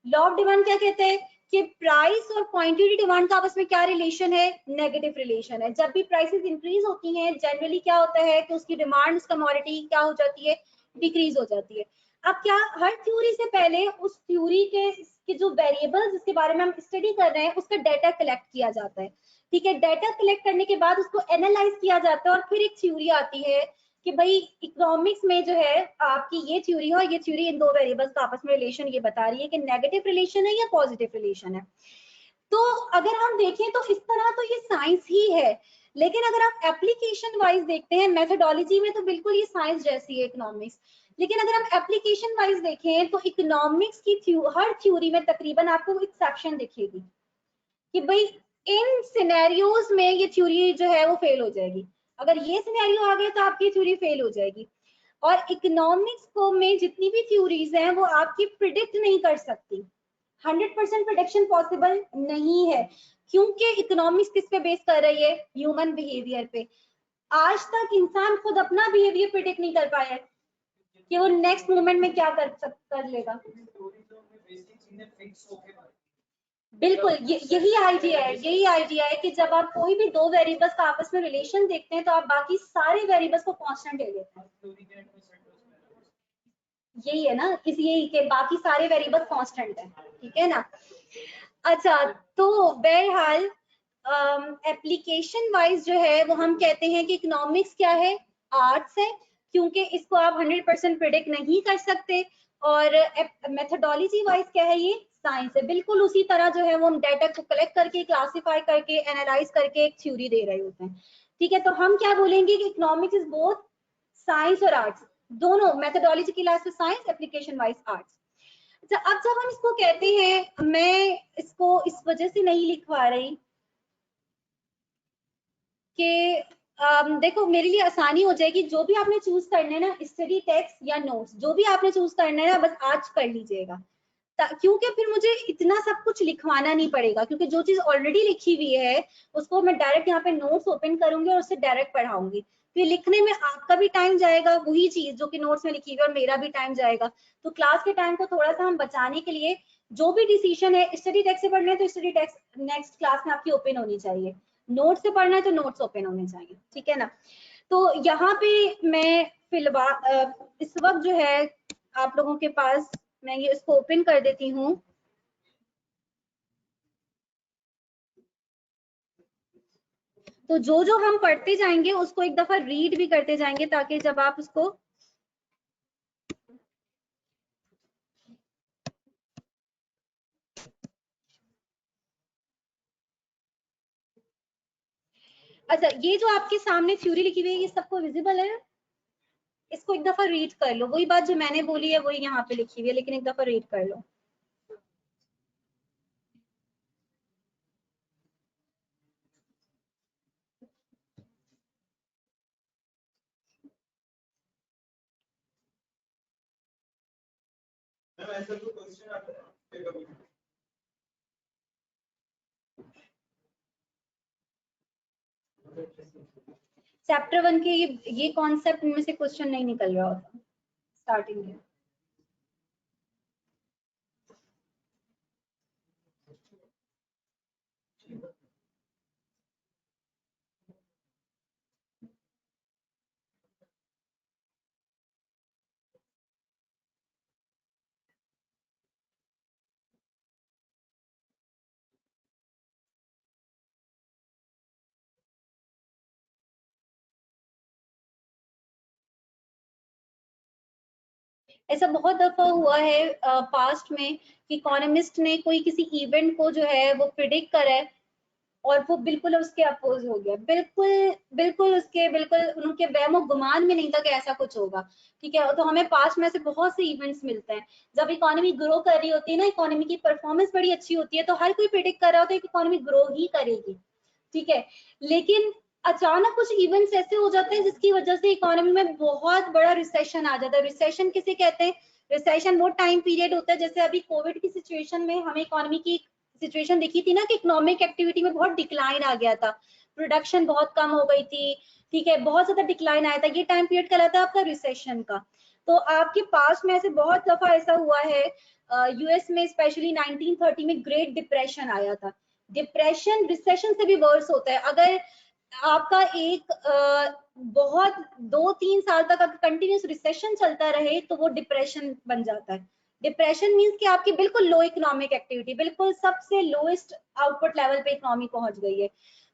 Law of demand क्या कहते हैं कि प्राइस और क्वांटिटी डिमांड का आपस में क्या रिलेशन है? नेगेटिव रिलेशन है। जब भी प्राइसेस इंक्रीज होती हैं जनरली क्या होता है कि उसकी डिमांड, उस कमोडिटी क्या हो जाती है? डिक्रीज हो जाती है। अब क्या हर थ्योरी से पहले उस थ्योरी के जो वेरिएबल्स जिसके बारे में हम स्टडी कर रहे हैं उसका डाटा कलेक्ट किया जाता है, ठीक है। डाटा कलेक्ट करने के बाद उसको एनालाइज किया जाता है और फिर एक थ्योरी आती है कि भाई इकोनॉमिक्स में जो है आपकी ये थ्योरी है और ये थ्योरी इन दो वेरिएबल्स का आपस में रिलेशन ये बता रही है कि नेगेटिव रिलेशन है या पॉजिटिव रिलेशन है। तो अगर हम देखें तो इस तरह तो ये साइंस ही है, लेकिन अगर आप एप्लीकेशन वाइज देखते हैं, मेथोडोलॉजी में तो बिल्कुल ये साइंस जैसी है इकोनॉमिक्स, लेकिन अगर हम एप्लीकेशन वाइज देखें तो इकोनॉमिक्स की हर थ्योरी में तकरीबन आपको एक्सेप्शन दिखेगी कि भाई इन सिनेरियोज में ये थ्योरी जो है वो फेल हो जाएगी, अगर ये सिनेरियो आ गया तो आपकी थ्योरी फेल हो जाएगी। और इकोनॉमिक्स को में जितनी भी थ्योरीज हैं वो आपकी प्रिडिक्ट नहीं कर सकती, 100% प्रिडिक्शन पॉसिबल नहीं है, क्योंकि इकोनॉमिक्स किस पे बेस कर रही है? ह्यूमन बिहेवियर पे। आज तक इंसान खुद अपना बिहेवियर प्रिडिक्ट नहीं कर पाया है कि वो नेक्स्ट मोमेंट में क्या कर लेगा। बिल्कुल, यही आइडिया है कि जब आप कोई भी दो वेरिएबल्स का आपस में रिलेशन देखते हैं तो आप बाकी सारे वेरिएबल्स को कांस्टेंट ले लेते हैं। यही है ना, यही के बाकी सारे वेरिएबल्स कांस्टेंट है, ठीक है ना। अच्छा, तो बहरहाल एप्लीकेशन वाइज जो है वो हम कहते हैं कि इकोनॉमिक्स क्या है? आर्ट्स है, क्योंकि इसको आप 100% प्रिडिक्ट नहीं कर सकते। और मेथोडोलॉजी वाइज क्या है? ये साइंस है। बिल्कुल उसी तरह जो है वो हम डाटा को कलेक्ट करके, क्लासिफाई करके, एनालाइज करके एक थ्योरी दे रहे होते हैं, ठीक है। तो हम क्या बोलेंगे कि इकोनॉमिक्स इज बोथ साइंस और आर्ट्स, दोनों। मेथोडोलॉजी की last science, application wise arts. अच्छा, अब जब हम इसको कहते हैं, मैं इसको इस वजह से नहीं लिखवा रही कि देखो मेरे लिए आसानी हो जाएगी, जो भी आपने चूज करना है ना, स्टडी टेक्स्ट या नोट्स, जो भी आपने चूज करना है ना, बस आज कर लीजिएगा। क्योंकि फिर मुझे इतना सब कुछ लिखवाना नहीं पड़ेगा, क्योंकि जो चीज ऑलरेडी लिखी हुई है उसको मैं डायरेक्ट यहाँ पे नोट्स ओपन करूंगी और उससे डायरेक्ट पढ़ाऊंगी। फिर लिखने में आपका भी टाइम जाएगा, वही चीज जो कि नोट्स में लिखी हुई है, और मेरा भी टाइम जाएगा। तो क्लास के टाइम को थोड़ा सा हम बचाने के लिए जो भी डिसीजन है, स्टडी टेक्स्ट से पढ़ना है तो स्टडी टेक्स्ट नेक्स्ट क्लास में आपकी ओपन होनी चाहिए, नोट्स से पढ़ना है तो नोट्स ओपन होने चाहिए, ठीक है ना। तो यहाँ पे मैं फिलहाल इस वक्त जो है आप लोगों के पास, मैं ये इसको ओपन कर देती हूँ। तो जो जो हम पढ़ते जाएंगे उसको एक दफा रीड भी करते जाएंगे, ताकि जब आप उसको अच्छा, ये जो आपके सामने थ्योरी लिखी हुई है ये सबको विजिबल है? इसको एक दफा रीड कर लो, वही बात जो मैंने बोली है वही यहाँ पे लिखी हुई है, लेकिन एक दफा रीड कर लो। चैप्टर 1 के ये कॉन्सेप्ट में से क्वेश्चन नहीं निकल रहा होता स्टार्टिंग में। ऐसा बहुत दफा हुआ है पास्ट में कि इकोनॉमिस्ट ने कोई किसी इवेंट को जो है वो प्रिडिक्ट करा है और वो बिल्कुल उसके अपोज हो गया, बिल्कुल बिल्कुल उसके बिल्कुल उनके वहमो गुमान में नहीं था कि ऐसा कुछ होगा, ठीक है। तो हमें पास्ट में से बहुत से इवेंट्स मिलते हैं जब इकोनॉमी ग्रो कर रही होती है ना, इकोनॉमी की परफॉर्मेंस बड़ी अच्छी होती है, तो हर कोई प्रिडिक्ट कर रहा होता है कि इकोनॉमी ग्रो ही करेगी, ठीक है। लेकिन अचानक कुछ इवेंट्स ऐसे हो जाते हैं जिसकी वजह से इकोनॉमी में बहुत बड़ा रिसेशन आ जाता है। रिसेशन किसे कहते हैं? रिसेशन वो टाइम पीरियड होता है, जैसे अभी कोविड की सिचुएशन में हमें इकोनॉमी की सिचुएशन दिखी थी ना कि इकोनॉमिक एक्टिविटी में बहुत डिक्लाइन आ गया था, प्रोडक्शन बहुत कम हो गई थी, ठीक है, बहुत ज्यादा डिक्लाइन आया था। ये टाइम पीरियड कहलाता है आपका रिसेशन का। तो आपके पास में ऐसे बहुत दफा ऐसा हुआ है, यूएस में स्पेशली 1930 में ग्रेट डिप्रेशन आया था। डिप्रेशन रिसेशन से भी वर्स होता है। अगर आपका एक बहुत 2-3 साल तक अगर कंटिन्यूस रिसेशन चलता रहे तो वो डिप्रेशन बन जाता है। डिप्रेशन मींस कि आपकी बिल्कुल लो इकोनॉमिक एक्टिविटी, बिल्कुल सबसे लोएस्ट आउटपुट लेवल पे इकोनॉमी पहुंच गई है।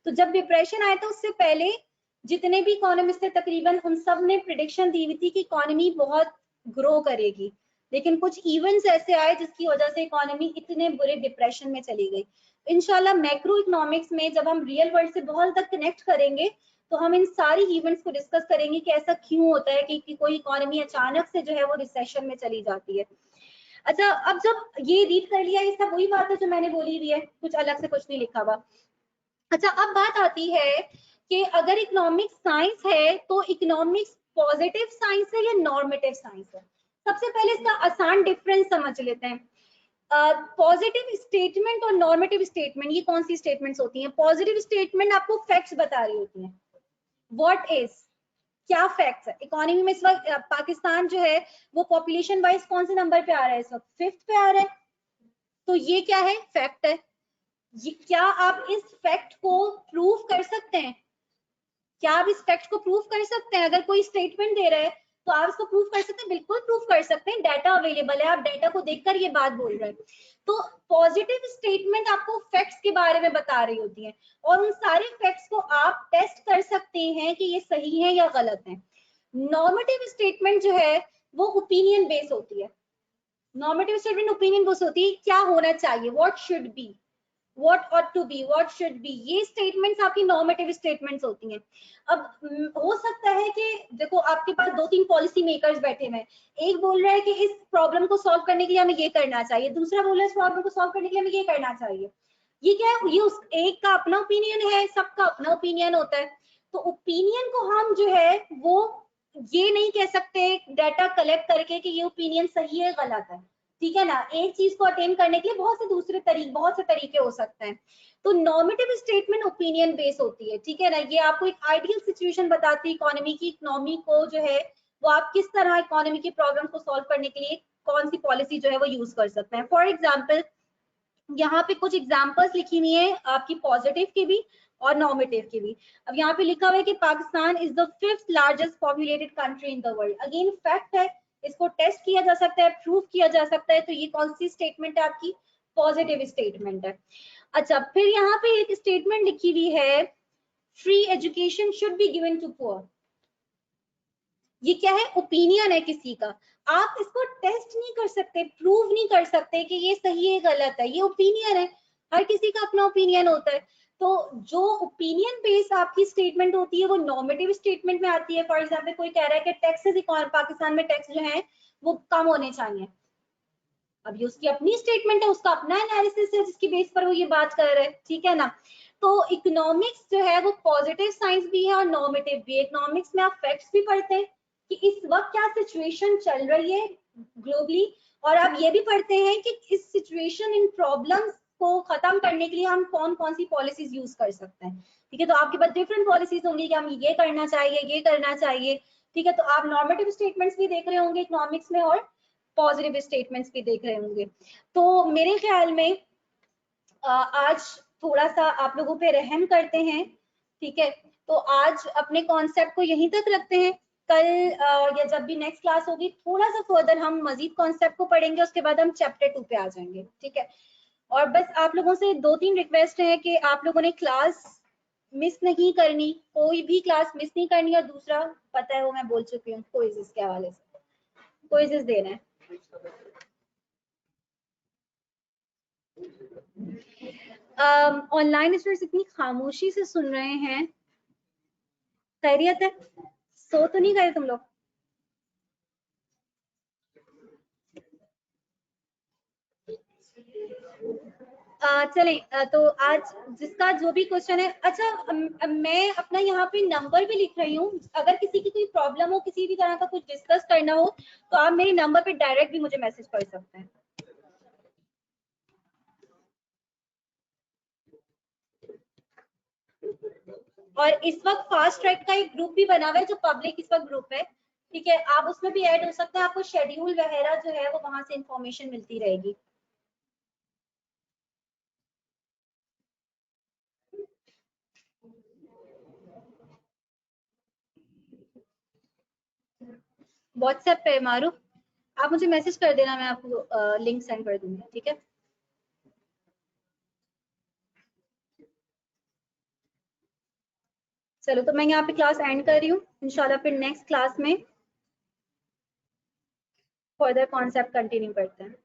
तो जब डिप्रेशन आया था उससे पहले जितने भी इकोनॉमिस्ट थे तकरीबन उन सब ने प्रिडिक्शन दी हुई थी कि इकोनॉमी बहुत ग्रो करेगी, लेकिन कुछ इवेंट्स ऐसे आए जिसकी वजह से इकोनॉमी इतने बुरे डिप्रेशन में चली गई। इंशाल्लाह मैक्रो इकोनॉमिक्स में जब हम रियल वर्ल्ड से बहुत तक कनेक्ट करेंगे तो हम इन सारी इवेंट्स को डिस्कस करेंगे कि ऐसा क्यों होता है कि कोई इकोनॉमी अचानक से जो है वो रिसेशन में चली जाती है। अच्छा, अब जब ये रीड कर लिया, ये सब वही बात है जो मैंने बोली हुई है, कुछ अलग से कुछ नहीं लिखा हुआ। अच्छा, अब बात आती है कि अगर इकोनॉमिक्स साइंस है तो इकोनॉमिक्स पॉजिटिव साइंस है या नॉर्मेटिव साइंस है? सबसे पहले इसका आसान डिफरेंस समझ लेते हैं। पॉजिटिव स्टेटमेंट और नॉर्मेटिव स्टेटमेंट, ये कौन सी स्टेटमेंट्स होती हैं? पॉजिटिव स्टेटमेंट आपको फैक्ट्स बता रही होती हैं, व्हाट इज, क्या फैक्ट्स है। इकोनॉमी में इस वक्त पाकिस्तान जो है वो पॉपुलेशन वाइज कौन से नंबर पे आ रहा है? इस वक्त 5th पे आ रहा है, तो ये क्या है? फैक्ट है। ये क्या आप इस फैक्ट को प्रूव कर सकते हैं? क्या आप इस फैक्ट को प्रूव कर सकते हैं? अगर कोई स्टेटमेंट दे रहा है तो आप इसको प्रूव कर सकते हैं, बिल्कुल प्रूव कर सकते हैं, डाटा अवेलेबल है, आप डाटा को देखकर ये बात बोल रहे हैं। तो पॉजिटिव स्टेटमेंट आपको फैक्ट्स के बारे में बता रही होती है और उन सारे फैक्ट्स को आप टेस्ट कर सकते हैं कि ये सही है या गलत है। नॉर्मेटिव स्टेटमेंट जो है वो ओपिनियन बेस होती है। नॉर्मेटिव स्टेटमेंट ओपिनियन बेस होती है, क्या होना चाहिए, what should be, what ought to be, what should be, ये स्टेटमेंट्स आपकी नॉर्मेटिव स्टेटमेंट्स होती हैं। अब हो सकता है कि देखो आपके पास 2-3 पॉलिसी मेकर्स बैठे हुए हैं, एक बोल रहा है कि इस प्रॉब्लम को सॉल्व करने के लिए हमें ये करना चाहिए, दूसरा बोल रहा है इस प्रॉब्लम को सॉल्व करने के लिए हमें ये करना चाहिए। ये क्या है? ये उस एक का अपना ओपिनियन है, सबका अपना ओपिनियन होता है। तो ओपिनियन को हम जो है वो ये नहीं कह सकते डाटा कलेक्ट करके कि ये ओपिनियन सही है गलत है, ठीक है ना। एक चीज को अटेन करने के लिए बहुत से तरीके हो सकते हैं। तो नॉर्मेटिव स्टेटमेंट ओपिनियन बेस होती है, ठीक है ना। ये आपको एक आइडियल सिचुएशन बताती है इकोनॉमी की, इकोनॉमी को जो है वो आप किस तरह इकोनॉमी की प्रॉब्लम को सॉल्व करने के लिए कौन सी पॉलिसी जो है वो यूज कर सकते हैं। फॉर एग्जाम्पल यहाँ पे कुछ एग्जाम्पल्स लिखी हुई है आपकी पॉजिटिव की भी और नॉर्मेटिव की भी। अब यहाँ पे लिखा हुआ है कि Pakistan is the 5th largest populated country in the world. Again fact है, इसको टेस्ट किया जा सकता है, प्रूव किया जा सकता है। तो ये कौन सी स्टेटमेंट है आपकी, पॉजिटिव स्टेटमेंट है। अच्छा, फिर यहाँ पे एक स्टेटमेंट लिखी हुई है, free education should be given to poor. ये क्या है, ओपिनियन है किसी का। आप इसको टेस्ट नहीं कर सकते, प्रूव नहीं कर सकते कि ये सही है गलत है, ये ओपिनियन है, हर किसी का अपना ओपिनियन होता है। तो जो ओपिनियन बेस्ड आपकी स्टेटमेंट होती है वो नॉर्मेटिव स्टेटमेंट में आती है। फॉर एग्जांपल कोई कह रहा है कि टैक्सेस पाकिस्तान में टैक्स जो है वो कम होने चाहिए। अब ये उसकी अपनी स्टेटमेंट है, उसका अपना एनालिसिस है जिसकी बेस पर वो ये बात कर रहा है, ठीक है ना। तो इकोनॉमिक्स जो है वो पॉजिटिव साइंस भी है और नॉर्मेटिव भी है। इकोनॉमिक्स में आप फैक्ट्स भी पढ़ते हैं कि इस वक्त क्या सिचुएशन चल रही है ग्लोबली, और आप ये भी पढ़ते हैं कि इस सिचुएशन, इन प्रॉब्लम्स को खत्म करने के लिए हम कौन कौन सी पॉलिसीज यूज कर सकते हैं, ठीक है। तो आपके पास डिफरेंट पॉलिसीज होंगी कि हम ये करना चाहिए, ये करना चाहिए, ठीक है। तो आप नॉर्मेटिव स्टेटमेंट्स भी देख रहे होंगे इकोनॉमिक्स में और पॉजिटिव स्टेटमेंट्स भी देख रहे होंगे। तो मेरे ख्याल में आज थोड़ा सा आप लोगों पे रहम करते हैं, ठीक है। तो आज अपने कॉन्सेप्ट को यहीं तक रखते हैं। कल या जब भी नेक्स्ट क्लास होगी थोड़ा सा फर्दर हम मजीद कॉन्सेप्ट को पढ़ेंगे, उसके बाद हम चैप्टर 2 पे आ जाएंगे, ठीक है। और बस आप लोगों से 2-3 रिक्वेस्ट है कि आप लोगों ने क्लास मिस नहीं करनी, कोई भी क्लास मिस नहीं करनी। और दूसरा पता है वो मैं बोल चुकी हूँ, क्विज़ेस के हवाले से क्विज़ेस देना है। ऑनलाइन स्टूडेंट्स इतनी खामोशी से सुन रहे हैं, खैरियत है? सो तो नहीं गए तुम लोग? चलें, तो आज जिसका जो भी क्वेश्चन है, अच्छा मैं अपना यहाँ पे नंबर भी लिख रही हूँ। अगर किसी की कोई प्रॉब्लम हो, किसी भी तरह का कुछ डिस्कस करना हो, तो आप मेरे नंबर पे डायरेक्ट भी मुझे मैसेज कर सकते हैं। और इस वक्त फास्ट ट्रैक का एक ग्रुप भी बना हुआ है जो पब्लिक इस वक्त ग्रुप है, ठीक है। आप उसमें भी ऐड हो सकते हैं, आपको शेड्यूल वगैरह जो है वो वहां से इंफॉर्मेशन मिलती रहेगी। व्हाट्सएप पे मारूफ, आप मुझे मैसेज कर देना, मैं आपको लिंक सेंड कर दूंगी, ठीक है। चलो, तो मैं यहाँ पे क्लास एंड कर रही हूँ। इंशाल्लाह फिर नेक्स्ट क्लास में फर्दर कॉन्सेप्ट कंटिन्यू करते हैं।